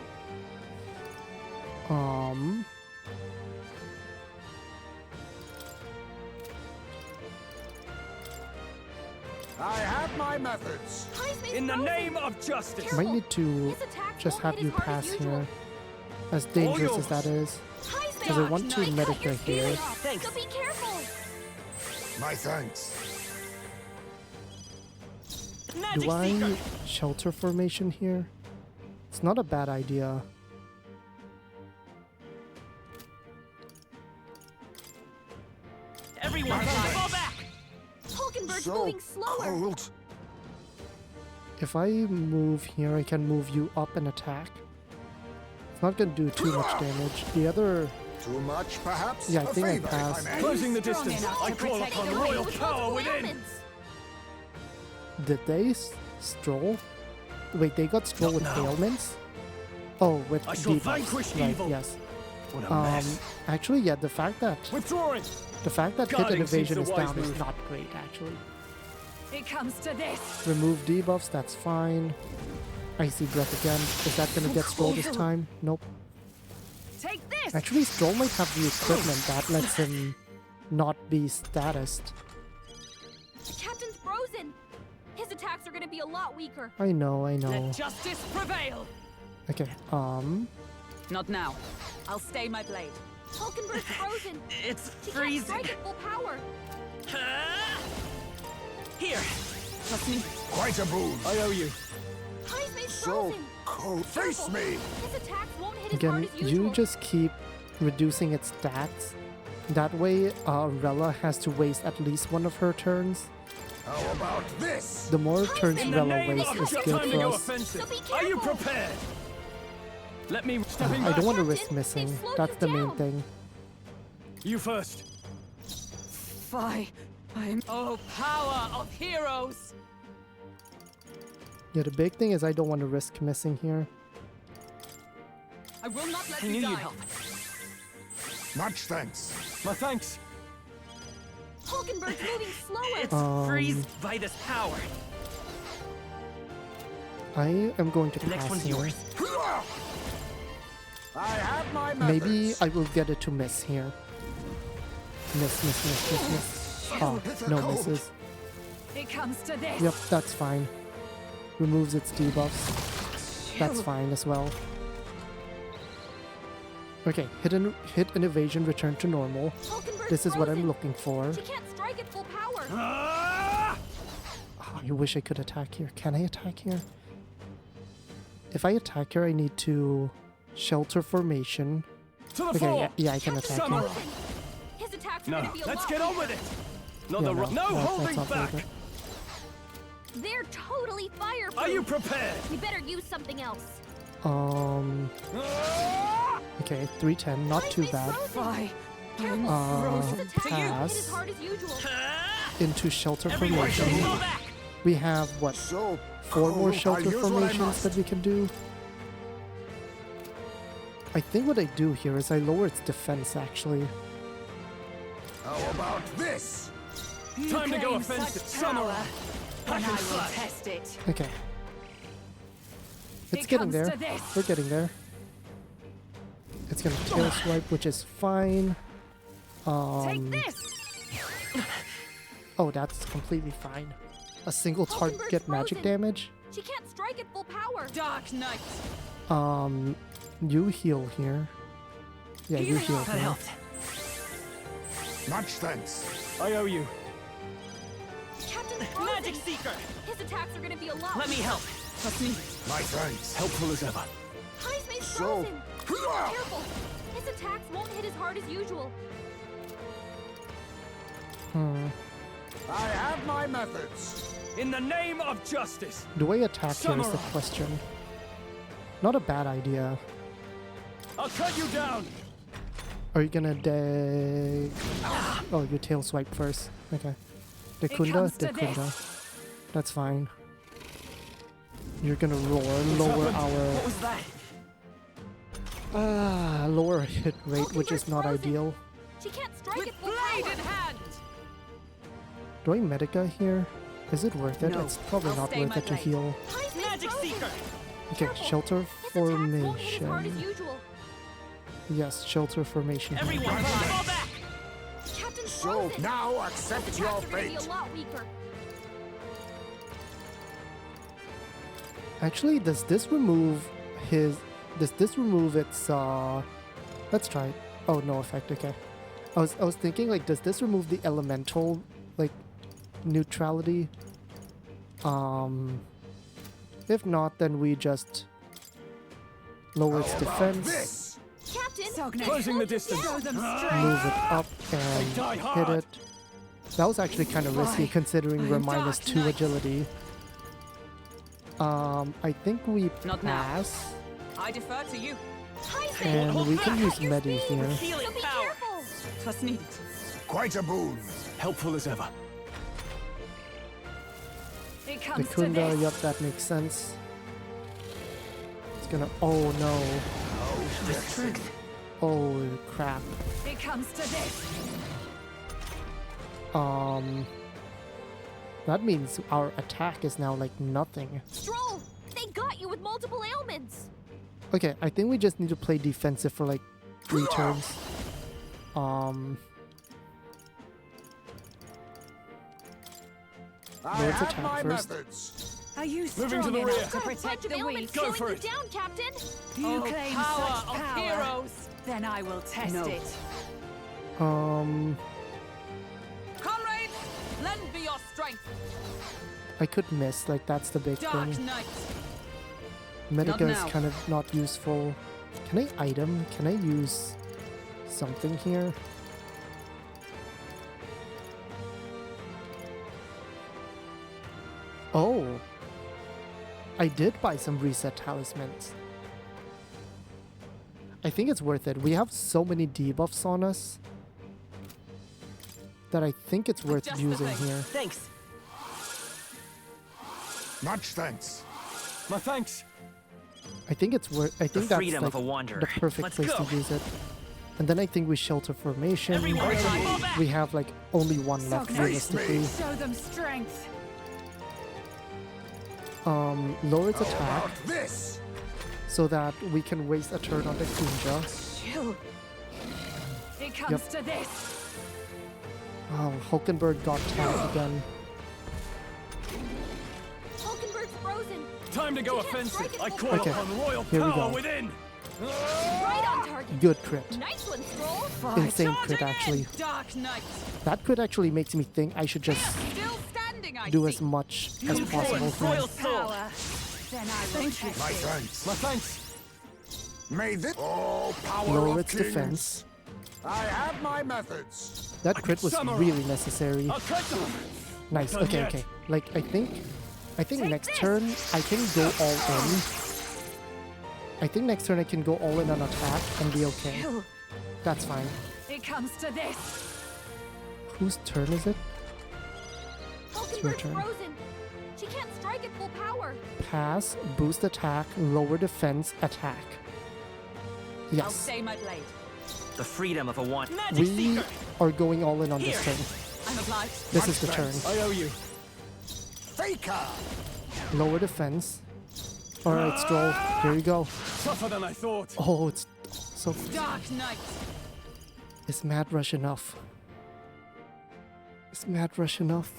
H: I have my methods.
K: Heisman's
G: In the
K: frozen.
G: name of justice.
A: Might need to
K: His attacks
A: just
K: won't
A: have
K: hit
A: you
K: as hard
A: pass
K: as usual.
A: here. As dangerous as that is. Because I want to
K: Heisman,
A: Medica
K: your
A: here.
K: speed off, so be careful.
H: My thanks.
J: Magic
A: Do I
J: Seeker.
A: shelter formation here? It's not a bad idea.
J: Everyone, fall back.
K: Hulkenberg's
H: So
K: moving slower.
H: cold.
A: If I move here, I can move you up and attack. It's not gonna do too much damage. The other,
H: Too much, perhaps?
A: Yeah, I
H: A
A: think I
H: favor, if
A: passed.
H: may.
G: Closing the
D: Strong
G: distance,
D: enough
G: I
D: to
G: call
D: protect
G: upon
D: the
G: royal
K: With
G: power
K: multiple
G: within.
K: elements.
A: did they stroll? Wait, they got stroll with ailments? Oh, with
G: I shall
A: debuffs.
G: vanquish
A: Right,
G: evil.
A: yes.
G: What a mess.
A: Actually, yeah, the fact that
G: Withdrawing.
A: hit and
G: Guarding seems
A: evasion
G: the
A: is
G: wise
A: down is
G: move.
A: not great, actually.
D: It comes to this.
A: Remove debuffs, that's fine. Icy breath again. Is that gonna get stroll this time? Nope.
D: Take this.
A: Actually, Stroll might have the equipment that lets him not be statused.
K: The captain's frozen. His attacks are gonna be a lot weaker.
A: I know.
D: Let justice prevail.
A: Okay,
D: Not now. I'll stay my blade.
K: Hulkenberg's frozen.
J: It's
K: She can't
J: freezing.
K: strike at full power.
J: Here.
D: Trust me.
H: Quite a boon.
G: I owe you.
K: Heisman's
H: So
K: frozen.
H: cold. Face
K: Careful.
H: me.
K: His attacks won't hit as
A: again,
K: hard as usual.
A: you just keep reducing its stats. That way, Rella has to waste at least one of her turns.
H: How about this?
A: The more turns
G: In the
A: Rella
G: name
A: wastes
G: of
A: is
G: time
A: good
G: to
A: for
G: go
A: us.
G: offensive.
K: So be
G: Are you
K: careful.
G: prepared? Let me stepping
A: I
G: back.
A: don't want to
K: Captain,
A: risk
K: they've
A: missing.
K: slowed
A: That's
K: you
A: the main
K: down.
A: thing.
G: You first.
D: I'm oh power of heroes.
A: Yeah, the big thing is I don't want to risk missing here.
D: I will not let
J: I
D: you
J: knew
D: die.
J: you'd help.
H: Much thanks.
G: My thanks.
K: Hulkenberg's moving slower.
J: It's freeze by this power.
A: I am going to
J: The next
A: pass
J: one's
A: here.
J: yours.
H: I have my methods.
A: Maybe I will get it to miss here. Miss. Oh, no misses.
D: It comes to this.
A: Yep, that's fine. Removes its debuffs. That's fine as well. Okay, hit and evasion return to normal.
K: Hulkenberg's
A: This is what I'm
K: frozen.
A: looking for.
K: She can't strike at full power.
G: Ah!
A: Oh, I wish I could attack here. Can I attack here? If I attack here, I need to shelter formation.
G: To the
A: Okay,
G: fore.
A: yeah, I can
K: Captain's
A: attack here.
K: frozen. His attacks are
G: No,
K: gonna be a
G: let's
K: lot
G: get on
K: weaker.
G: with it. Not
A: Yeah,
G: the
A: no,
G: no
A: that's
G: holding
A: not very
G: back.
A: good.
K: They're totally fireproof.
G: Are you prepared?
K: We better use something else.
G: Ah!
A: Okay, 310, not too
K: Heisman's
A: bad.
K: frozen. Careful.
A: Uh,
K: His attacks won't hit
A: pass.
K: as hard as usual.
A: Into shelter
J: Everyone,
A: formation.
J: fall back.
A: We have, what,
H: So
A: 4 more
H: cold.
A: shelter
H: I'll use what I
A: formations
H: must.
A: that we can do? I think what I do here is I lower its defense, actually.
H: How about this?
D: You
G: Time to go
D: claim
G: offensive.
D: such power,
G: Hack
D: and
G: and
D: I will
G: slash.
D: test it.
A: Okay. It's
D: It
A: getting
D: comes
A: there.
D: to this.
A: We're getting there. It's gonna tail swipe, which is fine.
D: Take this.
A: Oh, that's completely fine. A single target
K: Hulkenberg's
A: get magic
K: frozen.
A: damage.
K: She can't strike at full power.
D: Dark Knight.
A: You heal here. Yeah, you heal
J: That
A: here.
J: helped.
H: Much thanks.
G: I owe you.
K: Captain's frozen.
J: Magic Seeker.
K: His attacks are gonna be a lot
J: Let me
K: weaker.
J: help.
D: Trust me.
H: My thanks.
G: Helpful as ever.
K: Heisman's
H: So-
K: frozen. Careful. His attacks won't hit as hard as usual.
H: I have my methods.
G: In the name of justice.
A: Do I attack here is the
G: Samurai.
A: question. Not a bad idea.
G: I'll cut you down.
A: Are you gonna Oh, you tail swipe first. Okay. Dekunda?
D: comes to
A: Dekunda. That's fine. You're gonna roar, lower
J: What was that?
A: our lower hit rate, which is
K: Hulkenberg's
A: not
K: frozen.
A: ideal.
K: She can't strike
D: With
K: at full
D: blade
K: power.
D: in hand.
A: Do I Medica here? Is it worth it?
D: No,
A: It's probably
D: I'll
A: not
D: stay
A: worth
D: my
A: it to
D: blade.
A: heal.
K: Heisman's
J: Magic
K: frozen.
J: Seeker.
A: Okay,
K: Careful.
A: shelter
K: His attacks won't hit as hard as
A: formation.
K: usual.
A: Yes, shelter formation. here.
J: Everyone, fall back.
K: Captain's
H: So
K: frozen.
H: now
K: His
H: accept
K: attacks
H: your
K: are gonna be
H: fate.
K: a lot weaker.
A: Actually, does this remove his... Does this remove its... Let's try it. Oh, no effect, okay. I was thinking, like, does this remove the elemental, like, neutrality? If not, then we just lower its defense,
K: Captain,
G: Closing the distance.
A: move it up and hit it. That was actually kind of risky considering we're -2 agility. I think we
D: Not now.
A: pass,
J: I defer to you.
A: and we can use Medi here.
J: Healing
K: be
J: power.
K: careful.
D: Trust me.
H: Quite a boon.
G: Helpful as ever.
D: It
A: The
D: comes to
A: Kunda,
D: this.
A: yep, that makes sense. It's gonna, oh no. Oh crap.
D: It comes to this.
A: That means our attack is now like nothing.
K: Stroll, they got you with multiple ailments.
A: Okay, I think we just need to play defensive for like 3 turns. Let's attack first.
H: Methods.
D: Are you
G: Moving
D: strong
G: to the
D: enough
G: rear.
D: to
K: Got a
D: protect
K: bunch of
D: the
K: ailments
D: weak?
G: Go
K: slowing
G: for
K: you
G: it.
K: down, Captain.
D: You
J: Oh,
D: claim
J: power
D: such
J: of
D: power.
J: heroes.
D: Then I will test it.
J: Comrades, lend me your strength.
A: I could miss, like that's the big
J: Dark
A: thing.
J: Knight.
A: Medica is
D: now.
A: kind of not useful. Can I item? Can I use something here? Oh, I did buy some reset talismans. I think it's worth it. We have so many debuffs on us that I think it's worth
J: Just the
A: using
J: thing.
A: here.
J: Thanks.
H: Much thanks.
G: My thanks.
A: I think it's worth. I think that's
J: freedom
A: like
J: of a wanderer.
A: the perfect
J: Let's
A: place
J: go.
A: to use it. And then I think we shelter formation.
J: Everyone, fall back.
A: We have like only one left
D: Sogne.
A: realistically.
D: Show them strength.
A: Lower its
H: How
A: attack
H: about this?
A: so that we can waste a turn on the Kunja.
D: Chill. It comes to this.
A: Oh, Hulkenberg got tagged again.
K: Hulkenberg's frozen.
G: Time to go
K: She can't
G: offensive.
K: strike
G: I
K: it
G: call
K: full
A: Okay.
G: upon royal
A: Here we
G: power
A: go.
G: within.
K: Right on target.
A: Good crit.
K: Nice one, Stroll.
A: Insane crit actually.
J: Dark Knight.
A: That crit actually makes me think I should just
J: Still standing, I
A: do
J: see.
A: as much as
J: Come
A: possible
J: forward,
A: here.
J: royal sword.
D: Power. Then I will test
H: My
D: it.
H: thanks.
G: My thanks.
H: May this power
A: Lower
H: of
A: its
H: kings.
A: defense.
H: I have my methods.
A: That crit was
G: Summarize.
A: really necessary.
G: I'll cut them.
A: Nice.
G: Done
A: Okay,
G: yet.
A: okay. Like I think next turn I can go all in. I think next turn I can go all in on attack and be okay.
D: Chill.
A: That's fine.
D: It comes to this.
A: Whose turn is it? your
K: Hulkenberg's
A: turn.
K: frozen. She can't strike at full power.
A: Pass, boost attack, lower defense, attack.
J: I'll
A: Yes.
J: stay my blade.
L: The freedom of a want. Magic
A: We
L: seeker.
A: are going all in on this
L: Here.
A: turn.
J: I'm obliged.
A: This is the turn.
G: I owe you.
H: Faker.
A: Lower defense. Alright, Stroll. Here you go.
G: Tougher than I thought.
A: Oh, it's so...
J: Dark Knight.
A: Is Mad Rush enough? Is Mad Rush enough?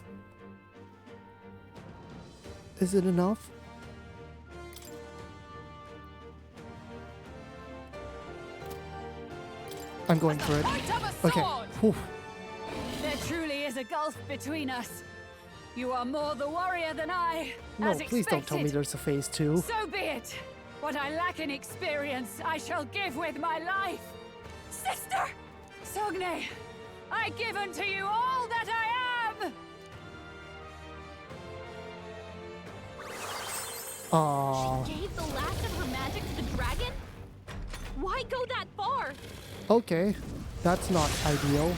A: Is it enough? I'm going for it.
J: Point of a
A: Okay.
J: sword.
A: Whew.
D: There truly is a gulf between us. You are more the warrior than I.
A: No,
D: as
A: please don't tell me
D: expected.
A: there's a phase 2.
D: So be it. What I lack in experience, I shall give with my life. Sister! Sogne, I give unto you all that I am!
A: Aww.
K: Gave the last of her magic to the dragon? Why go that far?
A: Okay. That's not ideal.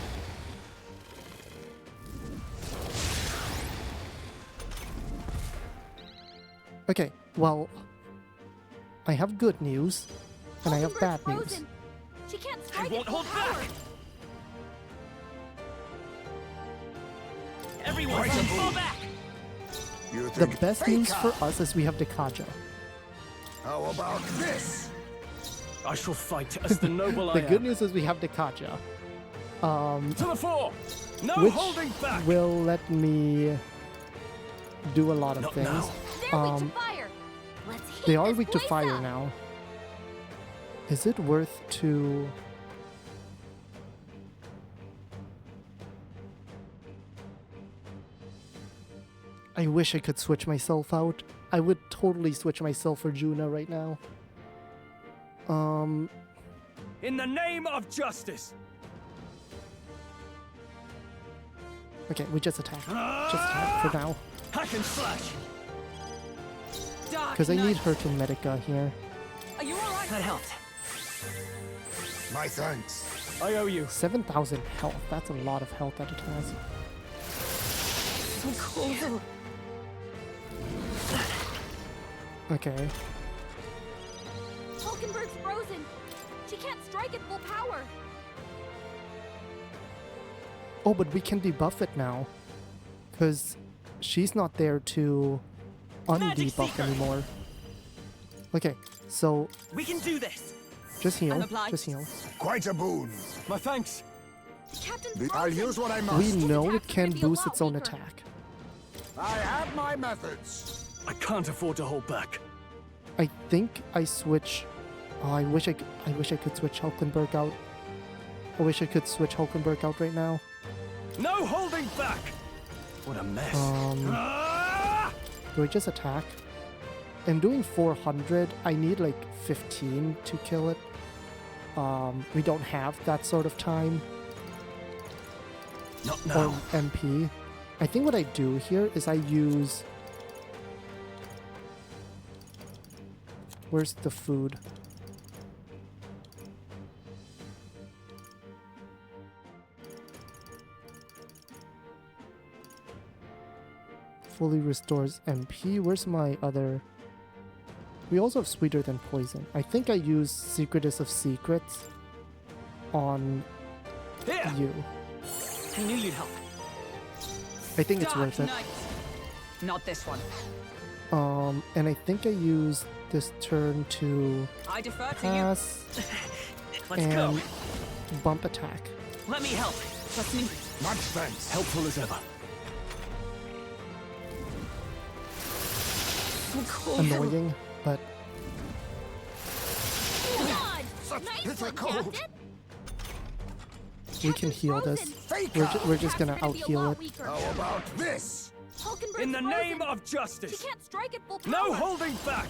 A: Okay, well, I have good news, and I have
K: Hulkenberg's
A: bad news.
K: frozen. She can't strike
L: won't
K: at full
L: hold
K: power.
L: back. Everyone, fall back.
H: You
A: The
H: think
A: best news
H: Faker.
A: for us is we have Dekaja.
H: How about this?
G: I shall fight as the noble I
A: The good
G: am.
A: news is we have Dekaja,
G: To the fore. No
A: which
G: holding back.
A: will let me do a lot of
G: Not
A: things.
G: now.
K: They're weak to fire. Let's heat
A: They are
K: this
A: weak to
K: place
A: fire
K: up.
A: now. Is it worth to... I I wish I could switch myself out. I would totally switch myself for Juna right now.
G: In the name of justice.
A: Okay, we just attack. Just attack for now.
G: Hack and slash.
A: Because I need her to Medica here.
D: Are you alright?
L: That helped.
H: My thanks.
G: I owe you.
A: 7,000 health. That's a lot of health that it has.
D: So cool.
A: Okay.
K: Hulkenberg's frozen. She can't strike at full power.
A: Oh, but we can debuff it now. Because she's not there to undebuff anymore. Okay, so
L: We can do this.
A: just heal. Just heal.
H: Quite a boon.
G: My thanks.
K: The captain's
H: I'll
K: frozen.
H: use what I must.
A: We
K: His
A: know it
K: attacks are
A: can
K: gonna be a
A: boost
K: lot
A: its own
K: weaker.
A: attack.
H: I have my methods.
G: I can't afford to hold back.
A: I think I switch. Oh, I wish I could switch Hulkenberg out. I wish I could switch Hulkenberg out right now.
G: No holding back. What a mess.
A: Do I just attack? I'm doing 400. I need like 15 to kill it. We don't have that sort of time.
G: Not
A: Or
G: now.
A: MP. I think what I do here is I use... Where's the food? Fully restores MP. Where's my other... We also have Sweeter Than Poison. I think I use Secretest of Secrets on
G: Here.
A: you.
L: I knew you'd help.
A: I think it's worth it.
D: Not this one.
A: And I think I use this turn to
D: I defer to
A: pass
L: Let's
A: and
L: go.
A: bump attack.
L: Let me help.
D: Trust me.
H: Much thanks.
G: Helpful as ever.
A: Annoying, but
K: God!
H: Such
K: Nice
H: bitter
K: one,
H: cold.
K: Captain.
A: we can heal this.
H: Faker.
A: We're just gonna
K: Attacks are
A: out
K: be a
A: heal
K: lot
A: it.
K: weaker.
H: How about this?
K: Hulkenberg's
G: In the
K: frozen.
G: name of
K: She
G: justice.
K: can't strike at full power.
G: No holding back.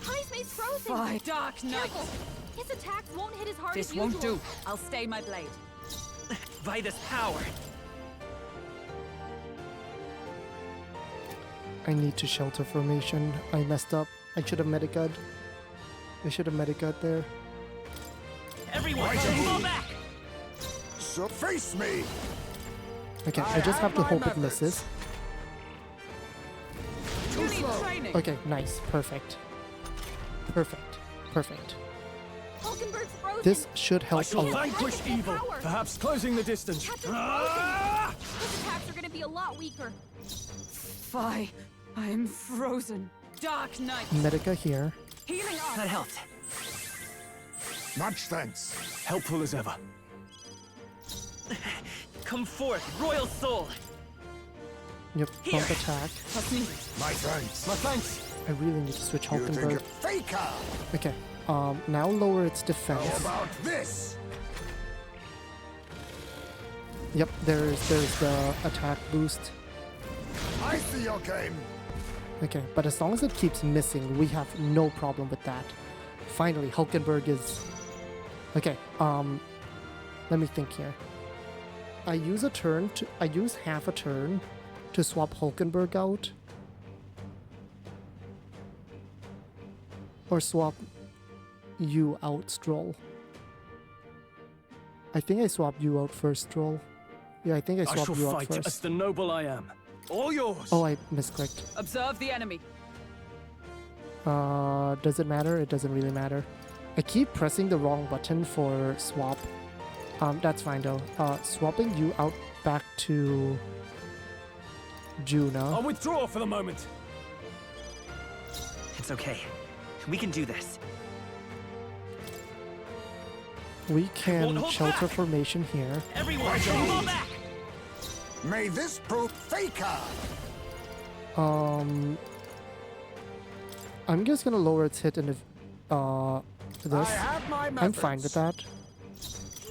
K: Heismay's frozen.
D: By Dark Knight.
K: Careful. His attacks won't hit as hard
D: This
K: as usual.
D: won't do. I'll stay my blade.
L: By this power.
A: I need to shelter formation. I messed up. I should have Medicut. I should have Medicut there.
L: Everyone, fall back.
H: So face me.
A: Okay, I just have to hope it misses.
D: You need training.
A: Okay, nice. Perfect. Perfect. Perfect.
K: Hulkenberg's frozen.
A: This should
G: I
A: help a
G: shall
A: lot.
G: vanquish evil.
K: Power.
G: Perhaps closing the distance.
K: Captain's frozen. His attacks are going to be a lot weaker.
D: Fie. I am frozen. Dark Knight.
A: Medica here.
D: Healing
L: That
D: up.
L: helped.
H: Much thanks.
G: Helpful as ever.
L: Come forth, royal soul.
A: Yep,
L: Here.
A: bump attack.
D: Trust me.
H: My thanks.
G: My thanks.
A: I really need to switch
H: You think
A: Hulkenberg.
H: of Faker.
A: Okay, now lower its
H: How
A: defense.
H: about this?
A: Yep, there's the attack boost.
H: I see your game.
A: Okay, but as long as it keeps missing, we have no problem with that. Finally, Hulkenberg is... Okay, let me think here. I use half a turn to swap Hulkenberg out. Or swap you out, Stroll. I think I swapped you out first, Stroll. Yeah, I think I
G: I
A: swapped
G: shall
A: you out
G: fight as
A: first.
G: the noble I am. All yours.
A: Oh, I misclicked.
D: Observe the enemy.
A: Does it matter? It doesn't really matter. I keep pressing the wrong button for swap. That's fine though. Swapping you out back to Juna.
G: I'll withdraw for the moment.
L: It's okay. We can do this.
A: We can
L: won't hold
A: shelter
L: back.
A: formation here.
L: Everyone, fall back.
H: May this prove Faker.
A: I'm just gonna lower its hit and
H: I
A: this.
H: have my methods.
A: I'm fine with that.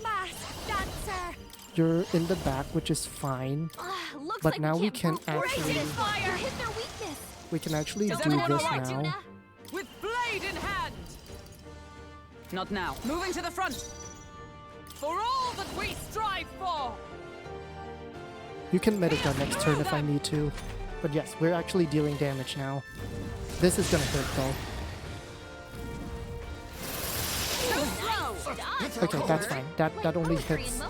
K: Masked dancer.
A: You're in the back, which is fine.
K: Look Looks
A: But
K: like
A: now we can
K: can't
A: actually
K: hit their weakness.
A: we can actually
K: Does
A: do
K: everyone
A: this
K: alright,
A: now.
K: Juna?
D: With blade in hand! Not now. Moving to the front! For all that we strive for!
A: You can medic our next turn if I need to. But yes, we're actually dealing damage now. This is gonna hurt though. Okay, that's fine. That only hits.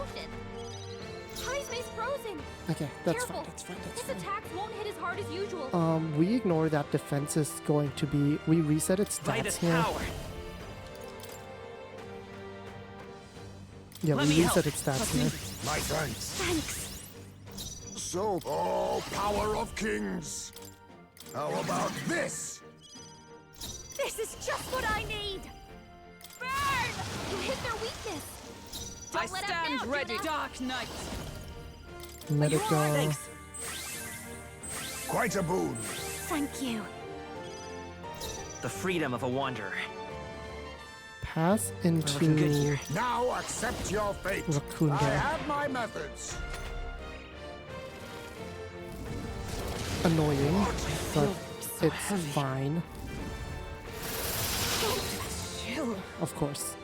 K: Hylio's frozen.
A: Okay, that's
K: Careful.
A: fine. That's fine. That's
K: His
A: fine.
K: attacks won't hit as hard as usual.
A: We ignore that defense is going to be. We reset its
L: By
A: stats
L: this
A: here.
L: power.
A: Yeah,
L: Let
A: we
L: me
A: reset
L: help.
A: its stats here.
H: My thanks.
K: Thanks.
H: So, oh, power of kings. How about this?
K: This is just what I need. Burn! You hit their weakness. Don't
D: I
K: let up
D: stand
K: now,
D: ready,
K: Juna.
D: Dark Knight!
A: Medical.
L: Thanks.
H: Quite a boon.
K: Thank you.
L: The freedom of a wanderer.
A: Pass
L: looking good
A: into
L: here.
H: Now accept your fate.
A: Raccoon
H: I
A: Girl.
H: have my methods.
A: Annoying, but it's fine. Of course.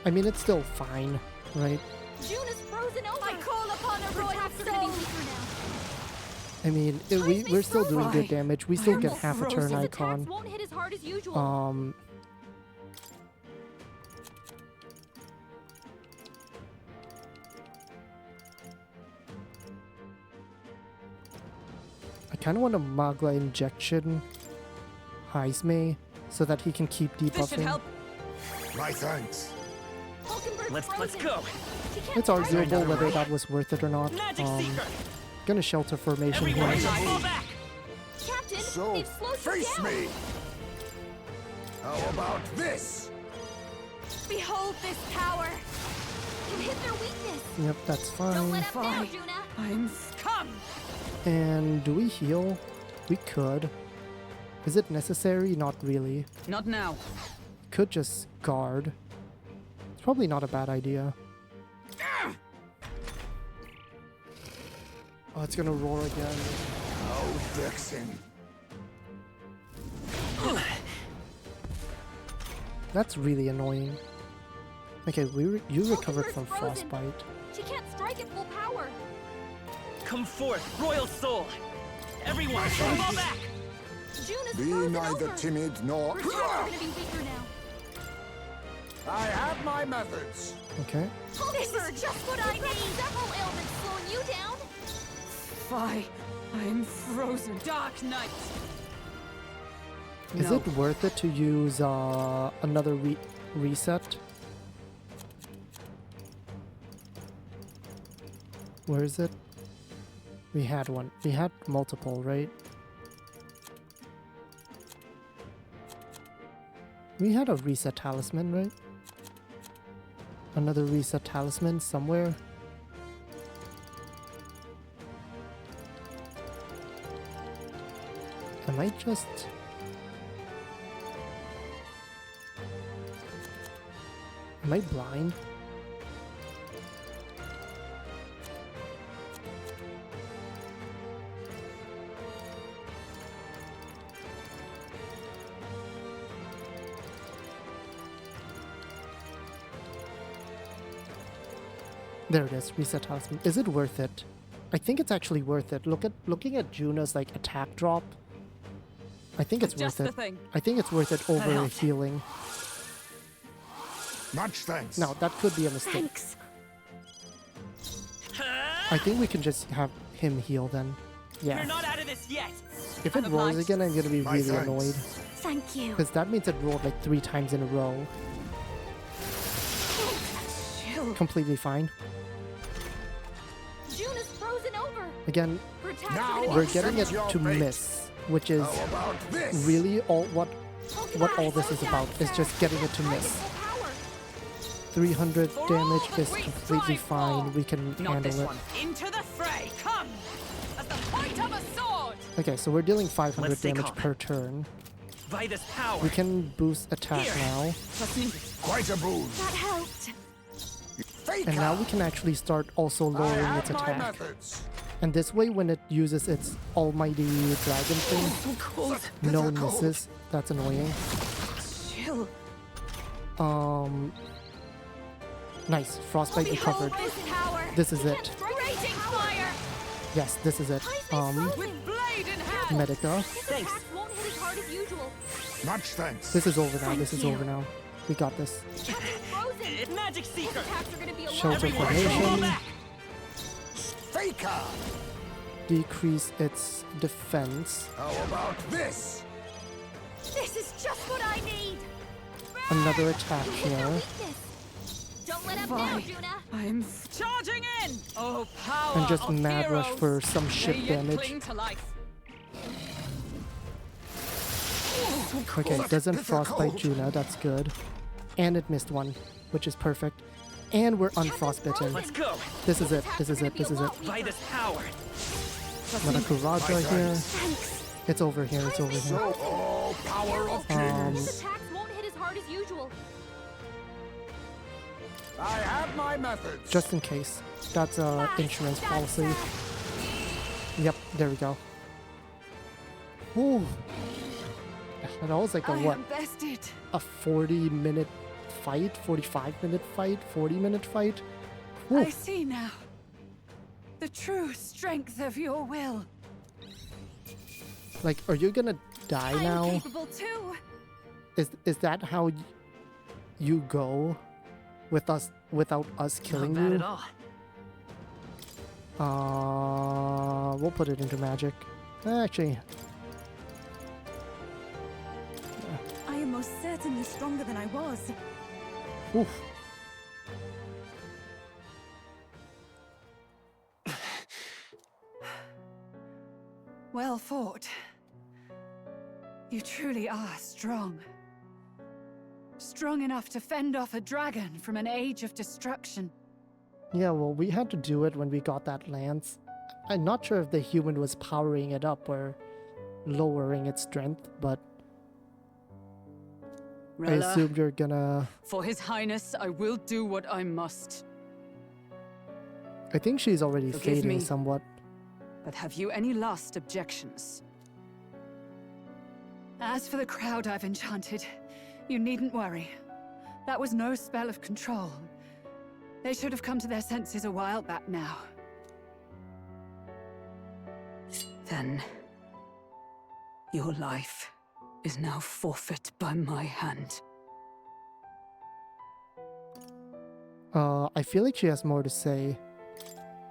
A: I mean, it's still fine, right?
K: Juna's frozen over. I call upon a royal soul.
A: I mean, we're still doing good damage. We still get half a turn
K: His
A: icon.
K: attacks won't hit as hard as usual.
A: I kind of want a Magla injection Hyleo so that he can keep
D: This should
A: debuffing.
D: help!
H: My thanks.
L: Let's go.
A: It's arguable whether that was worth it or not.
L: Magic Seeker.
A: Gonna shelter formation
L: Everyone,
A: here.
L: fall back.
K: Captain,
H: So,
K: they've slowed you
H: face
K: down.
H: me. How about this?
K: Behold this power. You hit their weakness.
A: Yep, that's
K: Don't
A: fine.
K: let up now,
D: Fine.
K: Juna.
D: I'm scum!
A: And do we heal? We could. Is it necessary? Not really.
D: Not now.
A: Could just guard. It's probably not a bad idea. Oh, it's gonna roar again.
H: Oh, vexing.
A: That's really annoying. Okay, you recovered
K: Hulkenberg's
A: from
K: frozen.
A: frostbite.
K: She can't strike at full power.
L: Come forth, royal soul. Everyone, fall back.
K: Juna's
H: Be
K: frozen
H: neither
K: over.
H: timid nor...
K: Her attacks are gonna be weaker now.
H: I have my methods.
A: Okay.
K: This is just what I need. Several ailments slowing you down.
D: Fie! I'm frozen. Dark Knight!
A: Is
D: No.
A: it worth it to use another reset? Where is it? We had one. We had multiple, right? We had a reset talisman, right? Another reset talisman somewhere. Am I just... Am I blind? There it is, reset talisman. Is it worth it? I think it's actually worth it. Looking at Juna's like attack drop. I think it's
D: Just
A: worth
D: the
A: it.
D: thing.
A: I think it's worth it over
D: helped.
A: healing.
H: Much thanks.
A: No, that could be a mistake.
K: Thanks.
A: I think we can just have him heal then.
L: You're
A: Yeah.
L: not out of this yet.
A: If it rolls again, I'm gonna be
H: My
A: really
H: thanks.
A: annoyed.
K: Thank you.
A: Because that means it rolled like 3 times in a row. Completely fine.
K: Juna's frozen over.
A: Again,
K: Her attacks
H: Now
K: are gonna
A: we're
K: be
A: getting it
H: accept your
A: to
H: fate.
A: miss, which is
H: How about this?
A: really all what all this is
K: Slow
A: about,
K: down,
A: is
K: sir.
A: just getting it to
K: Strike at
A: miss.
K: full power.
A: 300
D: For all
A: damage
D: that
A: is
D: we
A: completely
D: strive for.
A: fine. We can
D: Not
A: handle
D: this
A: it.
D: one. Into the fray! Come! At the point of a sword!
A: Okay, so we're dealing 500
L: Let's stay
A: damage
L: calm.
A: per turn.
L: By this power.
A: We can boost attack
L: Here.
A: now.
D: Trust me.
H: Quite a boon.
K: That helped.
A: And now we can actually start also lowering its attack. And this way, when it uses its almighty dragon thing, no misses. That's annoying.
B: Chill.
A: Nice. Frostbite recovered. This is it. Yes, this is it. Medica.
K: Thanks. Won't hit as hard as usual.
H: Much thanks.
A: This is over now. This is over now. We got this.
J: Magic Seeker.
A: Shelter formation.
H: Faker.
A: Decrease its defense.
H: How about this?
K: This is just what I need.
A: Another attack here.
K: Don't let up now, Juna.
D: I'm charging in! Oh, power
A: And just
D: of
A: mad rush
D: heroes.
A: for some ship
D: May yet
A: damage.
D: cling to life.
A: Okay, it doesn't frostbite Juna. That's good. And it missed one, which is perfect. And we're unfrostbitten.
J: Let's go.
A: This is it. This is it. This is it.
J: By this power.
A: Manakuraja here. It's over here. It's over here.
H: Oh, power of
K: Attacks won't hit as hard as usual.
H: I have my methods.
A: Just in case. That's a insurance policy. Yep, there we go. Ooh. That was like a
D: I
A: what?
D: am bested.
A: A 40-minute fight? 45-minute fight? 40-minute fight? Ooh.
D: I see now. The true strength of your will.
A: Like, are you gonna die
D: I'm
A: now?
D: capable too.
A: Is that how you go with us without us killing
J: Not bad
A: you?
J: at all.
A: We'll put it into magic. Actually,
B: I am most certainly stronger than I was.
A: oof.
D: Well fought. You truly are strong. Strong enough to fend off a dragon from an age of destruction.
A: Yeah, well, we had to do it when we got that lance. I'm not sure if the human was powering it up or lowering its strength, but I
D: Rella,
A: assumed you're gonna...
D: for His Highness, I will do what I must.
A: I think she's already
D: Forgive
A: fading
D: me.
A: somewhat.
D: But have you any last objections? As for the crowd I've enchanted, you needn't worry. That was no spell of control. They should have come to their senses a while back now. Then, your life is now forfeit by my hand.
A: I feel like she has more to say.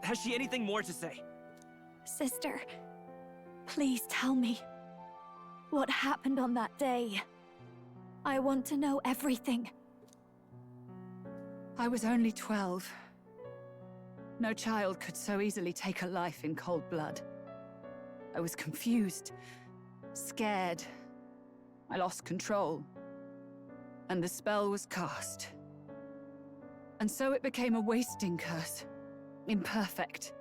J: Has she anything more to say?
K: Sister, please tell me. What happened on that day? I want to know everything.
D: I was only 12. No child could so easily take a life in cold blood. I was confused, scared. I lost control. And the spell was cast. And so it became a wasting curse. Imperfect.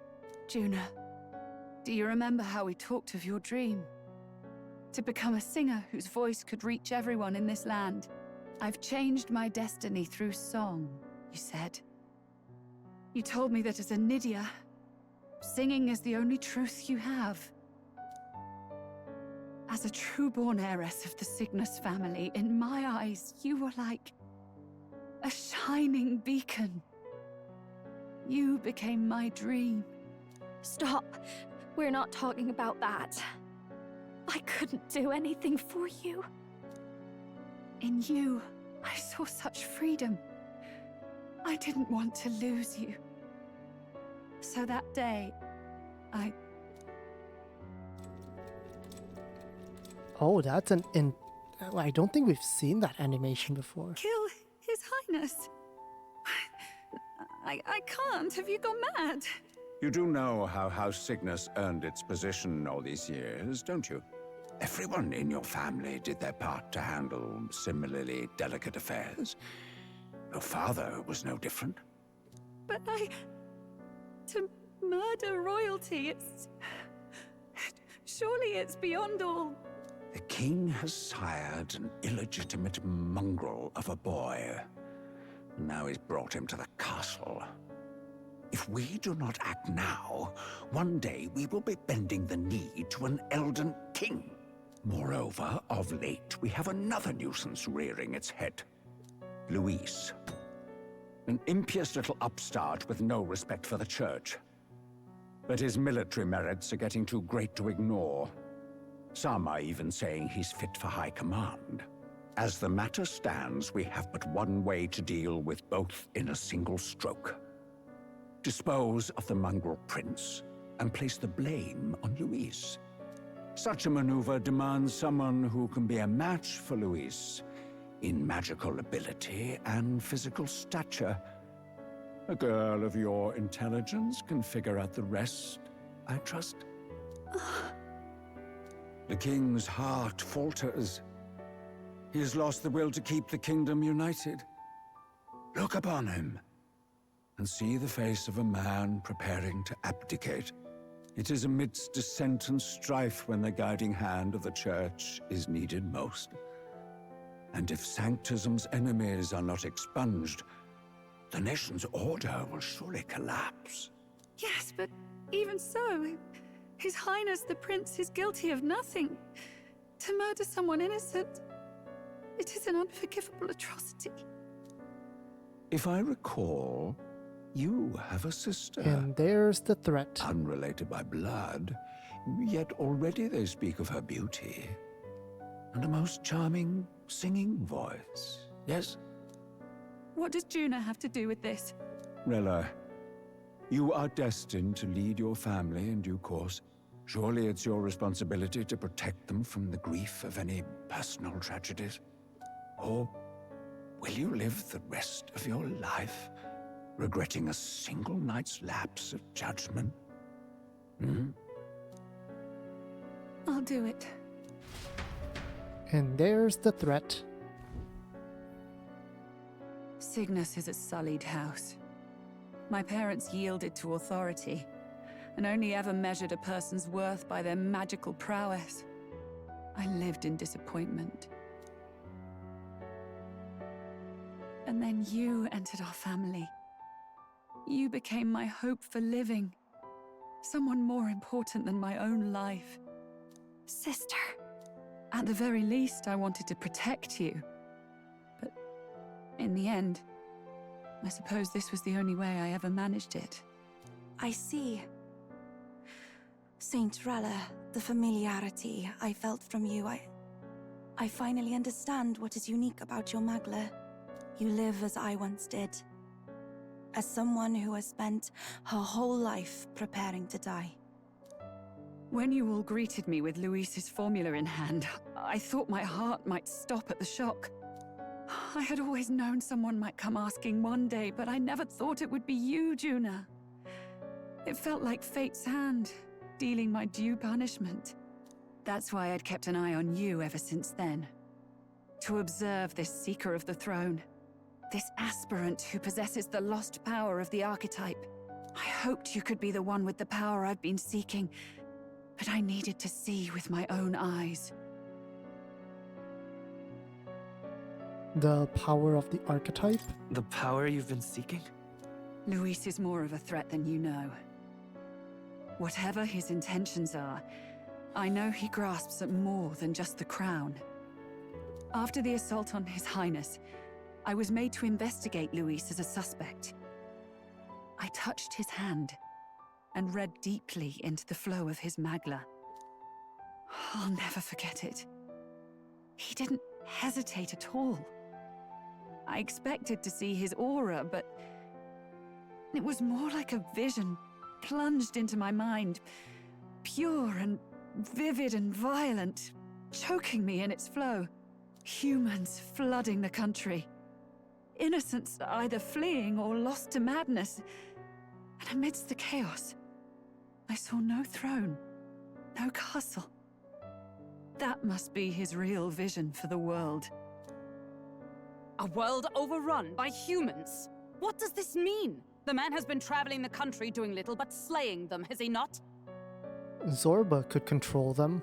D: Juna, do you remember how we talked of your dream? To become a singer whose voice could reach everyone in this land. I've changed my destiny through song, you said. You told me that as a Nydia, singing is the only truth you have. As a true-born heiress of the Cygnus family, in my eyes, you were like a shining beacon. You became my dream.
K: Stop. We're not talking about that. I couldn't do anything for you.
D: In you, I saw such freedom. I didn't want to lose you. So that day,
A: Oh, that's I don't think we've seen that animation before.
D: Kill His Highness. I can't. Have you gone mad?
M: You do know how House Cygnus earned its position all these years, don't you? Everyone in your family did their part to handle similarly delicate affairs. Your father was no different.
D: But to murder royalty, surely it's beyond all.
M: The king has sired an illegitimate mongrel of a boy. Now he's brought him to the castle. If we do not act now, one day we will be bending the knee to an Elden king. Moreover, of late, we have another nuisance rearing its head. Luis. An impious little upstart with no respect for the church. But his military merits are getting too great to ignore. Some are even saying he's fit for high command. As the matter stands, we have but one way to deal with both in a single stroke. Dispose of the mongrel prince and place the blame on Luis. Such a maneuver demands someone who can be a match for Luis in magical ability and physical stature. A girl of your intelligence can figure out the rest, I trust. The king's heart falters. He has lost the will to keep the kingdom united. Look upon him and see the face of a man preparing to abdicate. It is amidst dissent and strife when the guiding hand of the church is needed most. And if Sanctism's enemies are not expunged, the nation's order will surely collapse.
D: Yes, but even so, His Highness the Prince is guilty of nothing. To murder someone innocent, it is an unforgivable atrocity.
M: If I recall, you have a sister.
A: And there's the threat.
M: Unrelated by blood, yet already they speak of her beauty. And a most charming singing voice, yes?
D: What does Juna have to do with this?
M: Rella, you are destined to lead your family in due course. Surely it's your responsibility to protect them from the grief of any personal tragedies. Or will you live the rest of your life regretting a single night's lapse of judgment?
D: I'll do it.
A: And there's the threat.
D: Cygnus is a sullied house. My parents yielded to authority, and only ever measured a person's worth by their magical prowess. I lived in disappointment. And then you entered our family. You became my hope for living. Someone more important than my own life.
K: Sister.
D: At the very least, I wanted to protect you. But in the end, I suppose this was the only way I ever managed it.
B: I see. Saint Rella, the familiarity I felt from you, I finally understand what is unique about your Magla. You live as I once did. As someone who has spent her whole life preparing to die.
D: When you all greeted me with Luis's formula in hand, I thought my heart might stop at the shock. I had always known someone might come asking one day, but I never thought it would be you, Juna. It felt like fate's hand, dealing my due punishment. That's why I'd kept an eye on you ever since then. To observe this seeker of the throne. This aspirant who possesses the lost power of the archetype. I hoped you could be the one with the power I've been seeking, but I needed to see with my own eyes.
A: The power of the archetype?
J: The power you've been seeking?
D: Luis is more of a threat than you know. Whatever his intentions are, I know he grasps at more than just the crown. After the assault on His Highness, I was made to investigate Luis as a suspect. I touched his hand and read deeply into the flow of his Magla. I'll never forget it. He didn't hesitate at all. I expected to see his aura, but it was more like a vision plunged into my mind, pure and vivid and violent, choking me in its flow. Humans flooding the country. Innocents either fleeing or lost to madness. And amidst the chaos, I saw no throne, no castle. That must be his real vision for the world.
N: A world overrun by humans? What does this mean? The man has been traveling the country doing little but slaying them, has he not?
A: Zorba could control them.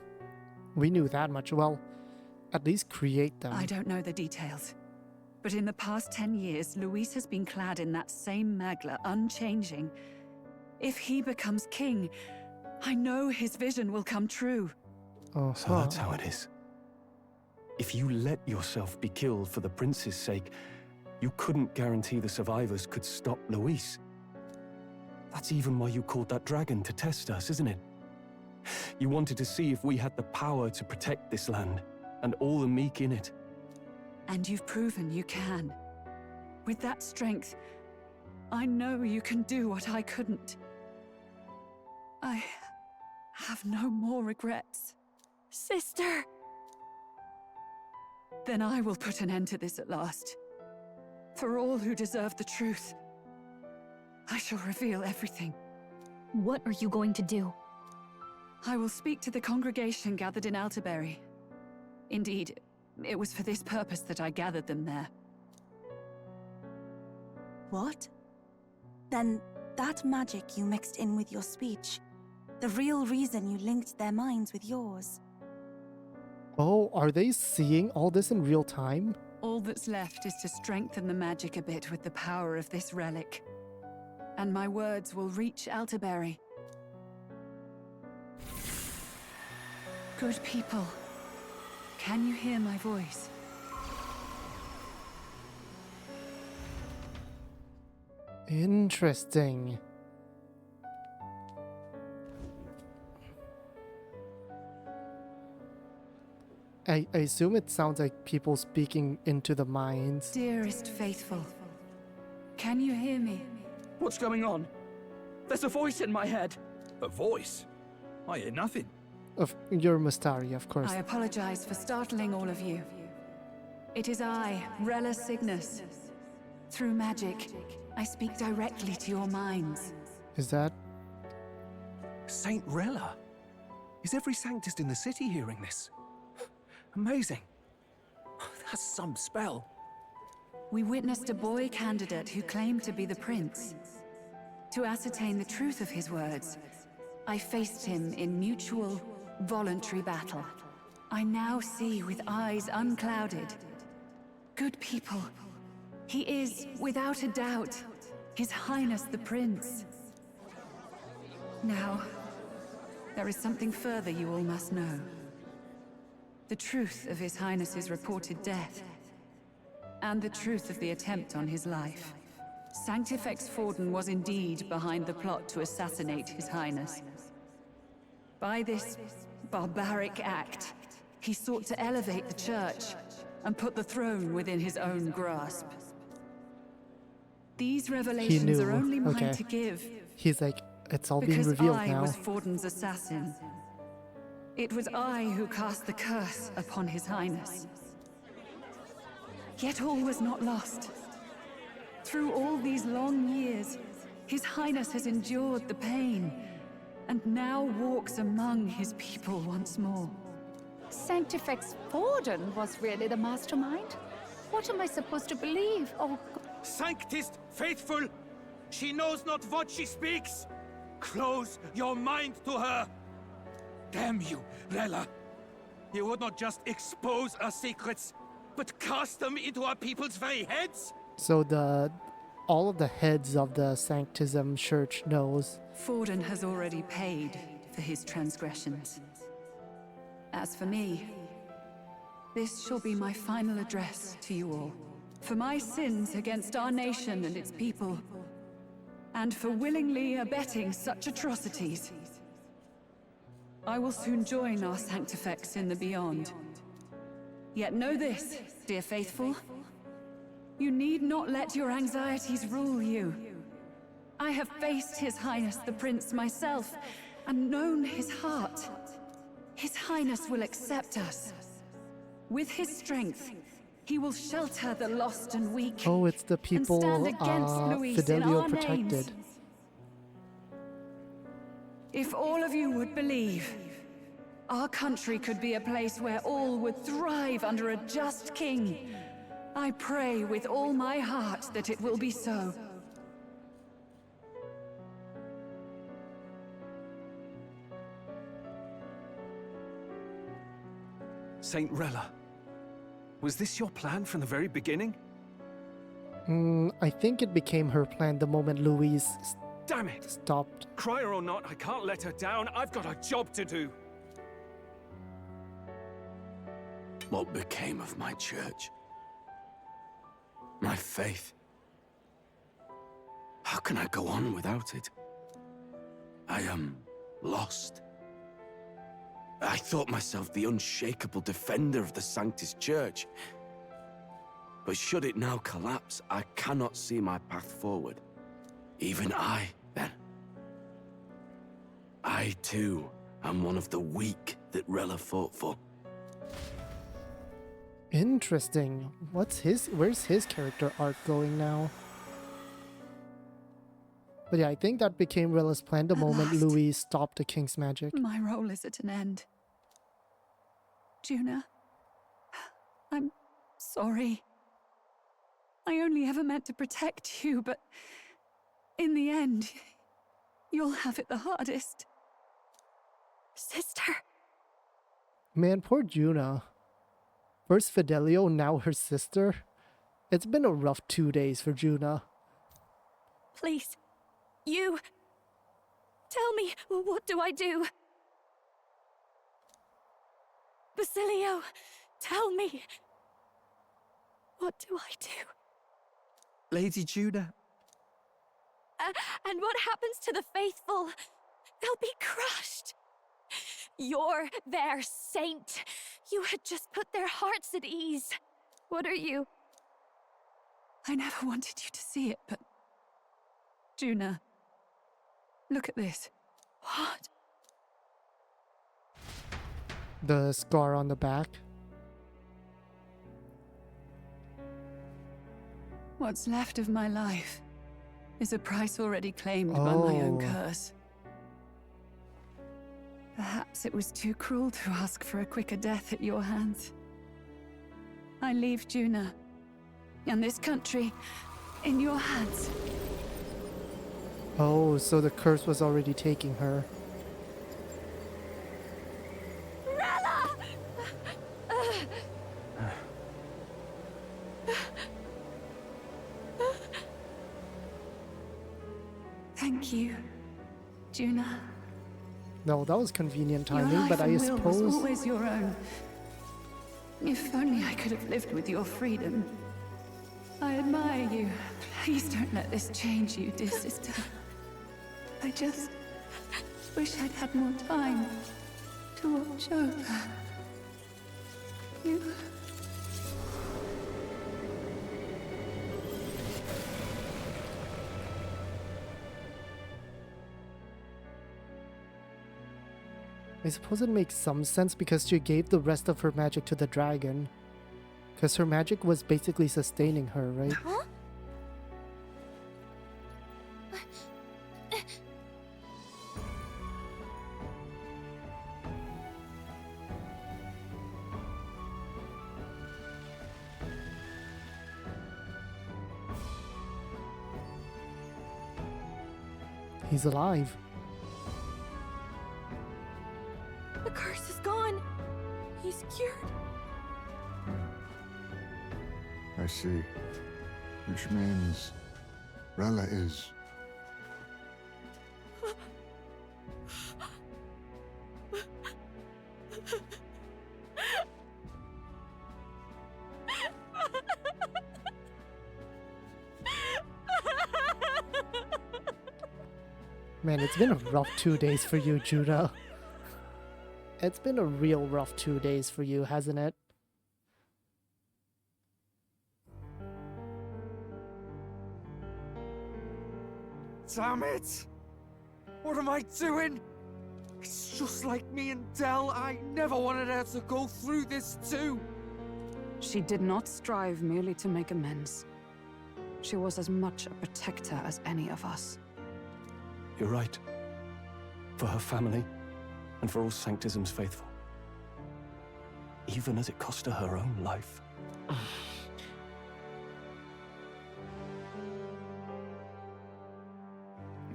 A: We knew that much. Well, at least create them.
D: I don't know the details. But in the past 10 years, Luis has been clad in that same Magla, unchanging. If he becomes king, I know his vision will come true.
A: Oh,
G: So that's how it is. If you let yourself be killed for the prince's sake, you couldn't guarantee the survivors could stop Luis. That's even why you called that dragon to test us, isn't it? You wanted to see if we had the power to protect this land, and all the meek in it.
D: And you've proven you can. With that strength, I know you can do what I couldn't. I have no more regrets.
K: Sister!
D: Then I will put an end to this at last. For all who deserve the truth, I shall reveal everything.
K: What are you going to do?
D: I will speak to the congregation gathered in Altaberry. Indeed, it was for this purpose that I gathered them there.
B: What? Then that magic you mixed in with your speech, the real reason you linked their minds with yours.
A: Oh, are they seeing all this in real time?
D: All that's left is to strengthen the magic a bit with the power of this relic. And my words will reach Altaberry. Good people, can you hear my voice?
A: Interesting. I assume it sounds like people speaking into the minds.
D: Dearest faithful, can you hear me?
L: What's going on? There's a voice in my head. A voice? I hear nothing.
A: Of your Mustari, of course.
D: I apologize for startling all of you. It is I, Rella Cygnus. Through magic, I speak directly to your minds.
A: Is that?
O: Saint Rella? Is every Sanctist in the city hearing this? Amazing. That's some spell.
D: We witnessed a boy candidate who claimed to be the prince. To ascertain the truth of his words, I faced him in mutual, voluntary battle. I now see with eyes unclouded. Good people. He is, without a doubt, His Highness the Prince. Now, there is something further you all must know. The truth of His Highness's reported death, and the truth of the attempt on his life. Sanctifex Forden was indeed behind the plot to assassinate His Highness. By this barbaric act, he sought to elevate the Church and put the throne within his own grasp. These revelations are only mine to give.
A: He's like, it's all being revealed now.
D: Because I was Forden's assassin. It was I who cast the curse upon His Highness. Yet all was not lost. Through all these long years, His Highness has endured the pain, and now walks among his people once more.
P: Sanctifex Forden was really the mastermind? What am I supposed to believe? Oh,
L: Sanctist faithful! She knows not what she speaks! Close your mind to her! Damn you, Rella! You would not just expose our secrets, but cast them into our people's very heads?
A: So all of the heads of the Sanctism Church knows.
D: Forden has already paid for his transgressions. As for me, this shall be my final address to you all. For my sins against our nation and its people, and for willingly abetting such atrocities. I will soon join our Sanctifex in the beyond. Yet know this, dear faithful. You need not let your anxieties rule you. I have faced His Highness the Prince myself, and known his heart. His Highness will accept us. With his strength, he will shelter the lost and weak.
A: Oh, it's the people Fidelio protected.
D: Names. If all of you would believe, our country could be a place where all would thrive under a just king. I pray with all my heart that it will be so.
O: Saint Rella, was this your plan from the very beginning?
A: I think it became her plan the moment Louise
O: Damn it!
A: stopped.
O: Crier or not, I can't let her down. I've got a job to do.
G: What became of my church? My faith? How can I go on without it? I am lost. I thought myself the unshakable defender of the Sanctus Church. But should it now collapse, I cannot see my path forward. Even I, then. I, too, am one of the weak that Rella fought for.
A: Interesting. Where's his character arc going now? But yeah, I think that became Rella's plan the moment
N: last.
A: Louise stopped the king's magic.
N: My role is at an end. Juna, I'm sorry. I only ever meant to protect you, but in the end, you'll have it the hardest.
K: Sister.
A: Man, poor Juna. First Fidelio, now her sister. It's been a rough 2 days for Juna.
K: Please. You. Tell me, what do I do? Basilio, tell me. What do I do?
O: Lady Juna.
K: And what happens to the faithful? They'll be crushed. You're their saint. You had just put their hearts at ease. What are you?
N: I never wanted you to see it, but... Juna, look at this.
K: What?
A: The scar on the back.
N: What's left of my life is a price already claimed by my own curse. Perhaps it was too cruel to ask for a quicker death at your hands. I leave Juna and this country in your hands.
A: Oh, so the curse was already taking her.
K: Rella!
N: Thank you, Juna.
A: No, that was convenient
N: Your
A: timing,
N: life
A: but I
N: and will was
A: suppose...
N: always your own. If only I could have lived with your freedom. I admire you. Please don't let this change you, dear sister. I just wish I'd had more time to watch over you.
A: I suppose it makes some sense because she gave the rest of her magic to the dragon. Because her magic was basically sustaining her, right?
K: Huh?
A: He's alive.
K: The curse is gone. He's cured.
H: I see. Which means Rella is...
A: Man, it's been a rough 2 days for you, Judah. It's been a real rough 2 days for you, hasn't it?
E: Damn it! What am I doing? It's just like me and Dell. I never wanted her to go through this too.
N: She did not strive merely to make amends. She was as much a protector as any of us.
G: You're right. For her family, and for all Sanctism's faithful. Even as it cost her her own life.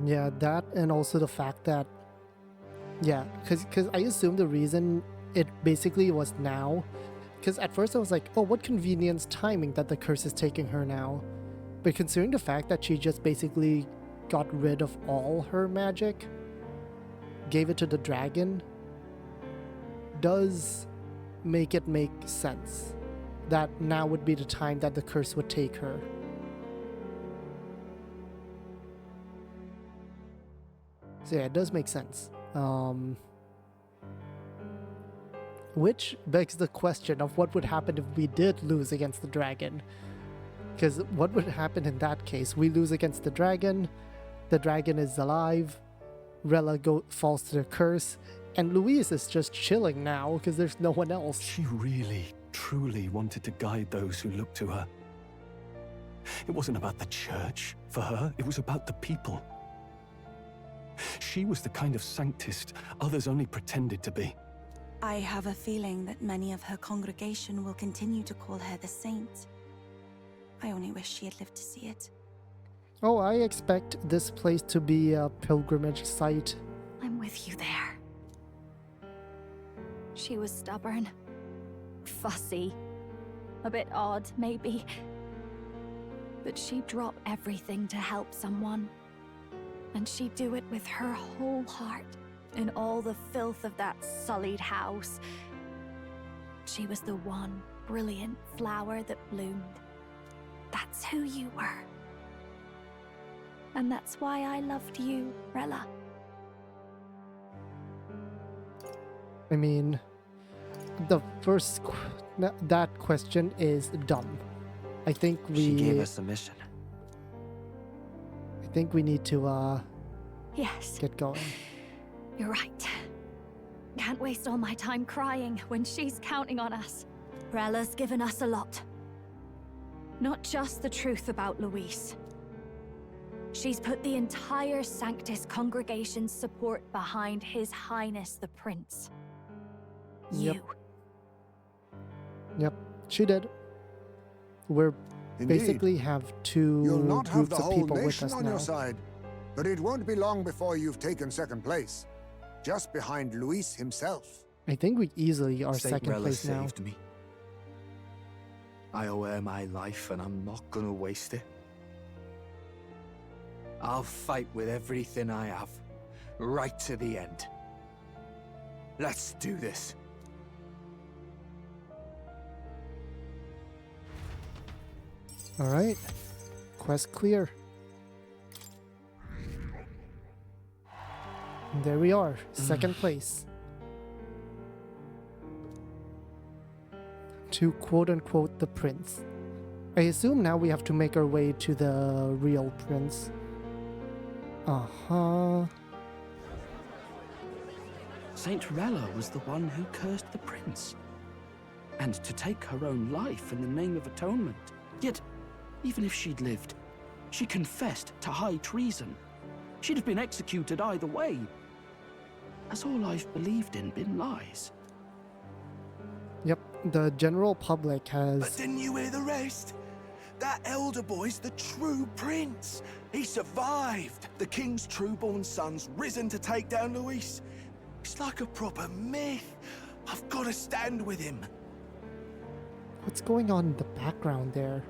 A: Yeah, that, and also the fact that... Yeah, because I assume the reason it basically was now... Because at first I was like, oh, what convenience timing that the curse is taking her now. But considering the fact that she just basically got rid of all her magic, gave it to the dragon, does make it make sense that now would be the time that the curse would take her. So yeah, it does make sense. Which begs the question of what would happen if we did lose against the dragon. Because what would happen in that case? We lose against the dragon is alive, Rella falls to the curse, and Louise is just chilling now because there's no one else.
G: She really, truly wanted to guide those who looked to her. It wasn't about the church for her, it was about the people. She was the kind of sanctist others only pretended to be.
B: I have a feeling that many of her congregation will continue to call her the saint. I only wish she had lived to see it.
A: Oh, I expect this place to be a pilgrimage site.
F: I'm with you there. She was stubborn, fussy, a bit odd, maybe. But she'd drop everything to help someone. And she'd do it with her whole heart, in all the filth of that sullied house. She was the one brilliant flower that bloomed. That's who you were. And that's why I loved you, Rella.
A: I mean, the first that question is dumb. I think
O: She gave us a mission.
A: I think we need to
F: Yes.
A: get going.
F: You're right. Can't waste all my time crying when she's counting on us. Rella's given us a lot. Not just the truth about Luis. She's put the entire Sanctus congregation's support behind His Highness the Prince.
A: Yep.
F: You.
A: Yep, she did. We're
H: Indeed.
A: basically have two
H: You'll not have
A: groups
H: the
A: of
H: whole
A: people with
H: nation
A: us
H: on
A: now.
H: your side, but it won't be long before you've taken second place, just behind Luis himself.
A: I think we easily are
O: Saint
A: second
O: Rella
A: place now.
O: saved me. I owe her my life, and I'm not gonna waste it. I'll fight with everything I have, right to the end. Let's do this.
A: All right, quest clear. And there we are, second place. To quote-unquote the prince. I assume now we have to make our way to the real prince. Uh-huh.
Q: Saint Rella was the one who cursed the prince. And to take her own life in the name of atonement. Yet, even if she'd lived, she confessed to high treason. She'd have been executed either way. Has all I've believed in been lies?
A: Yep, the general public has...
R: But didn't you hear the rest? That elder boy's the true prince. He survived. The king's true-born son's risen to take down Luis. It's like a proper myth. I've got to stand with him.
A: What's going on in the background there?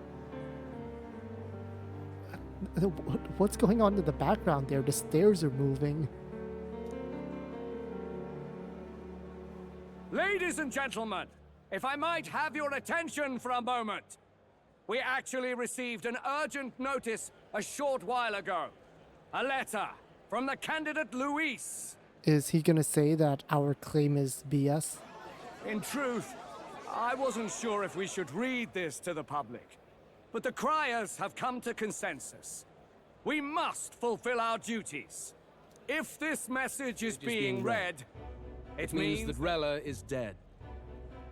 A: What's going on in the background there? The stairs are moving.
L: Ladies and gentlemen, if I might have your attention for a moment. We actually received an urgent notice a short while ago. A letter from the candidate Luis.
A: Is he gonna say that our claim is BS?
L: In truth, I wasn't sure if we should read this to the public. But the criers have come to consensus. We must fulfill our duties. If this message is being read,
S: it means that Rella is dead.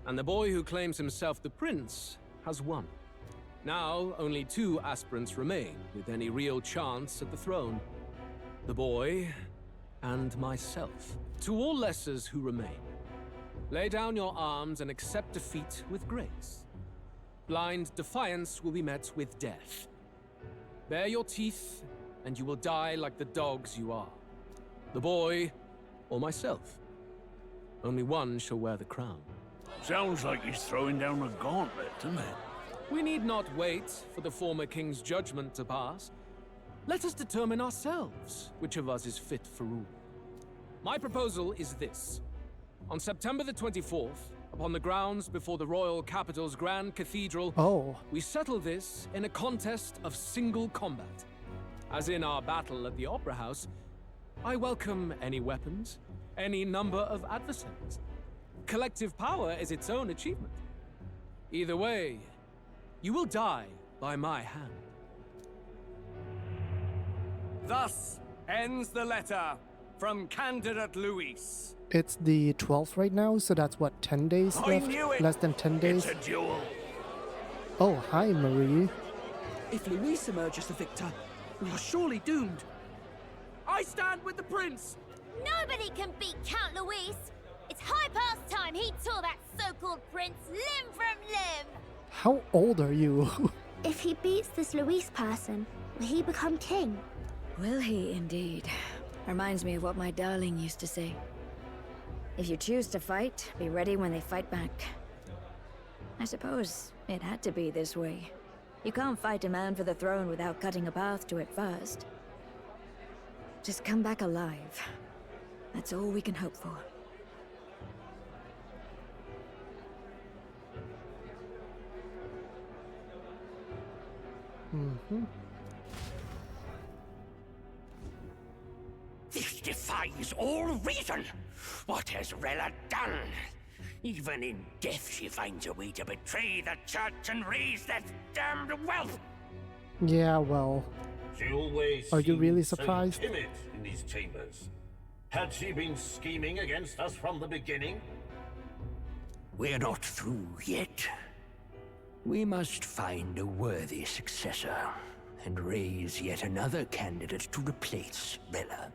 S: And the boy who claims himself the prince has won. Now, only 2 aspirants remain with any real chance at the throne. The boy and myself. To all lessers who remain, lay down your arms and accept defeat with grace. Blind defiance will be met with death. Bare your teeth, and you will die like the dogs you are. The boy or myself. Only one shall wear the crown.
T: Sounds like he's throwing down a gauntlet, doesn't it?
S: We need not wait for the former king's judgment to pass. Let us determine ourselves which of us is fit for rule. My proposal is this. On September the 24th, upon the grounds before the royal capital's grand cathedral, we settle this in a contest of single combat. As in our battle at the Opera House, I welcome any weapons, any number of adversaries. Collective power is its own achievement. Either way, you will die by my hand.
E: Thus ends the letter from candidate Luis.
A: It's the 12th right now, so that's what, 10 days
E: I
A: left?
E: knew it.
A: Less than 10 days?
E: It's a duel.
A: Oh, hi, Marie.
Q: If Luis emerges the victor, we are surely doomed.
E: I stand with the prince.
K: Nobody can beat Count Luis. It's high past time he tore that so-called prince limb from limb.
A: How old are you?
T: If he beats this Luis person, will he become king?
F: Will he indeed? Reminds me of what my darling used to say. If you choose to fight, be ready when they fight back. I suppose it had to be this way. You can't fight a man for the throne without cutting a path to it first. Just come back alive. That's all we can hope for.
U: This defies all reason. What has Rella done? Even in death she finds a way to betray the church and raise that damned wealth.
A: Yeah, well.
V: She always
A: Are you really
V: seemed
A: surprised?
V: so timid in these chambers. Had she been scheming against us from the beginning?
U: We're not through yet. We must find a worthy successor and raise yet another candidate to replace Rella.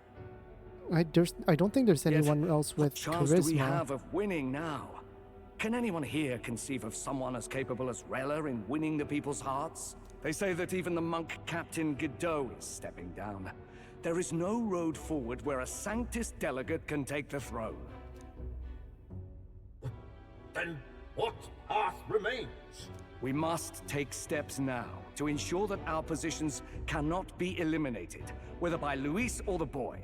A: I don't think there's anyone else with
Q: What chance
A: charisma.
Q: do we have of winning now? Can anyone here conceive of someone as capable as Rella in winning the people's hearts? They say that even the monk captain Godot is stepping down. There is no road forward where a Sanctus delegate can take the throne.
V: Then what path remains?
Q: We must take steps now to ensure that our positions cannot be eliminated, whether by Luis or the boy.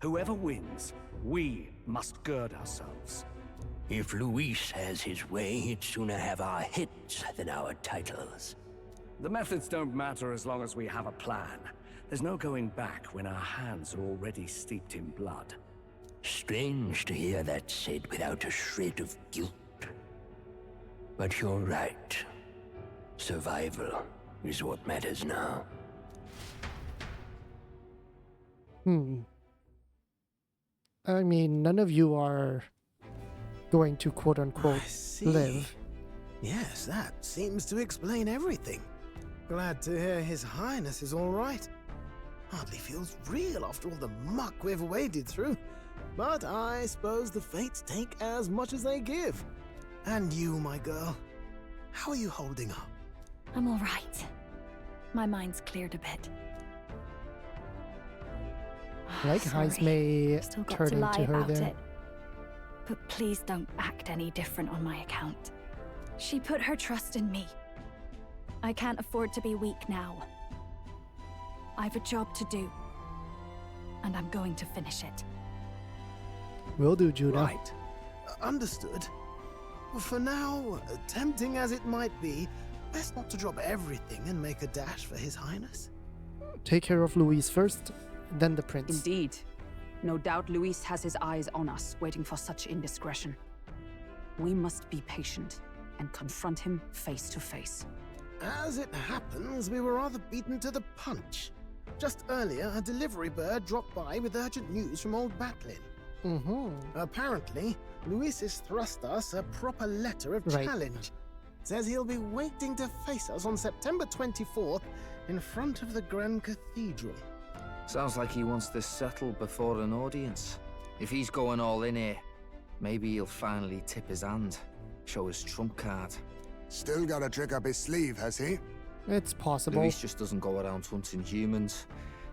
Q: Whoever wins, we must gird ourselves.
U: If Luis has his way, he'd sooner have our hits than our titles.
Q: The methods don't matter as long as we have a plan. There's no going back when our hands are already steeped in blood.
U: Strange to hear that said without a shred of guilt. But you're right. Survival is what matters now.
A: I mean, none of you are going to quote-unquote live.
W: Yes, that seems to explain everything. Glad to hear His Highness is all right. Hardly feels real after all the muck we've waded through. But I suppose the fates take as much as they give. And you, my girl, how are you holding up?
K: I'm all right. My mind's cleared a bit.
A: Like Heismay
K: Still got
A: turn
K: to lie
A: into her
K: about
A: there.
K: it. But please don't act any different on my account. She put her trust in me. I can't afford to be weak now. I've a job to do. And I'm going to finish it.
A: Will do, Judah.
W: Right. Understood. For now, tempting as it might be, best not to drop everything and make a dash for His Highness.
A: Take care of Luis first, then the prince.
X: Indeed. No doubt Luis has his eyes on us, waiting for such indiscretion. We must be patient and confront him face to face.
W: As it happens, we were rather beaten to the punch. Just earlier, a delivery bird dropped by with urgent news from Old Batlin. Apparently, Luis has thrust us a proper letter of challenge. Says he'll be waiting to face us on September 24th in front of the Grand Cathedral.
Y: Sounds like he wants this settled before an audience. If he's going all in here, maybe he'll finally tip his hand, show his trump card.
H: Still got a trick up his sleeve, has he?
A: It's possible.
Y: Luis just doesn't go around hunting humans.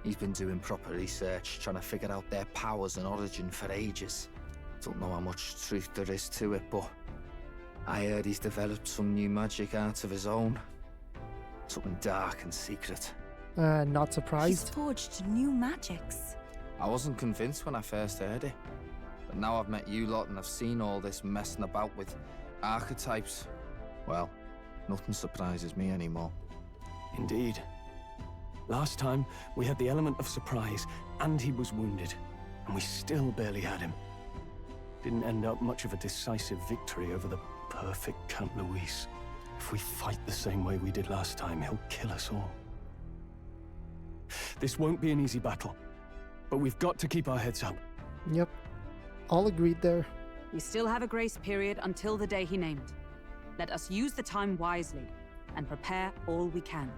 Y: He's been doing proper research, trying to figure out their powers and origin for ages. Don't know how much truth there is to it, but I heard he's developed some new magic art of his own. Something dark and secret.
A: Not
B: He's
A: surprised.
B: forged new magics.
Y: I wasn't convinced when I first heard it. But now I've met you lot and I've seen all this messing about with archetypes. Well, nothing surprises me anymore.
G: Indeed. Last time, we had the element of surprise, and he was wounded. And we still barely had him. Didn't end up much of a decisive victory over the perfect Count Luis. If we fight the same way we did last time, he'll kill us all. This won't be an easy battle, but we've got to keep our heads up.
A: Yep. All agreed there.
X: We still have a grace period until the day he named. Let us use the time wisely and prepare all we can.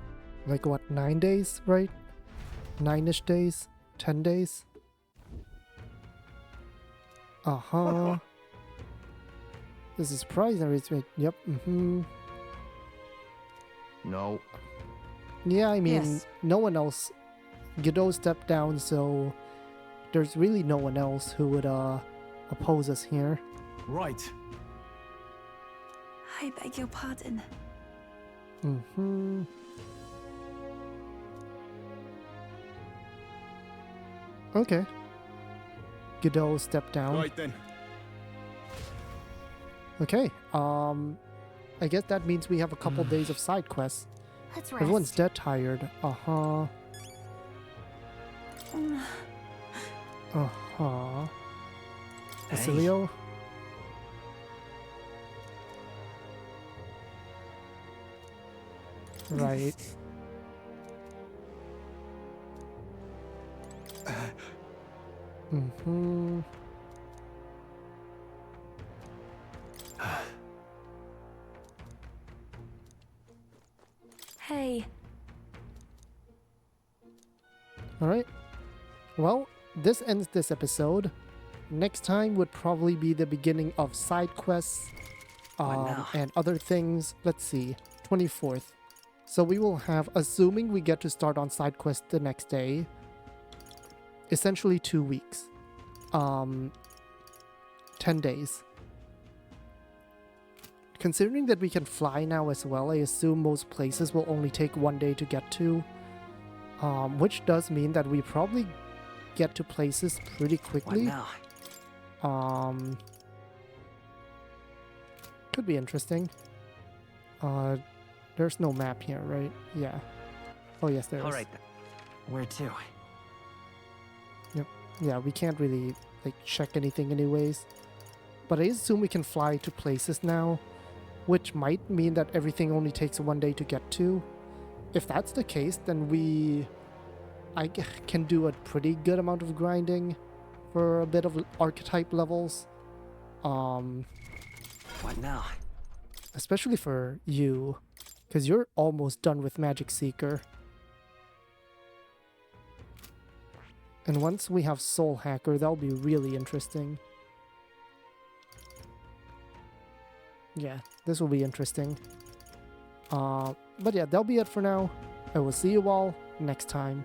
A: Like what, 9 days, right? 9-ish days? 10 days? Uh-huh. This is surprising. Yep,
Y: No.
A: Yeah, I mean,
X: Yes.
A: no one else. Godot stepped down, so there's really no one else who would oppose us here.
G: Right.
B: I beg your pardon.
A: Okay. Godot stepped down.
L: Right then.
A: Okay. I guess that means we have a couple days of side quests.
F: Let's rest.
A: Everyone's dead tired. Uh-huh. Uh-huh. Hyleo? Right.
B: Hey.
A: Alright. Well, this ends this episode. Next time would probably be the beginning of side quests and other things. Let's see. 24th. So we will have, assuming we get to start on side quest the next day, essentially 2 weeks. 10 days. Considering that we can fly now as well, I assume most places will only take 1 day to get to. Which does mean that we probably get to places pretty quickly. Could be interesting. There's no map here, right? Yeah. Oh yes, there is.
C: Alright, where to?
A: Yep. Yeah, we can't really like check anything anyways. But I assume we can fly to places now, which might mean that everything only takes 1 day to get to. If that's the case, then I can do a pretty good amount of grinding for a bit of archetype levels.
C: What now?
A: Especially for you, because you're almost done with Magic Seeker. And once we have Soul Hacker, that'll be really interesting. Yeah, this will be interesting. But yeah, that'll be it for now. I will see you all next time.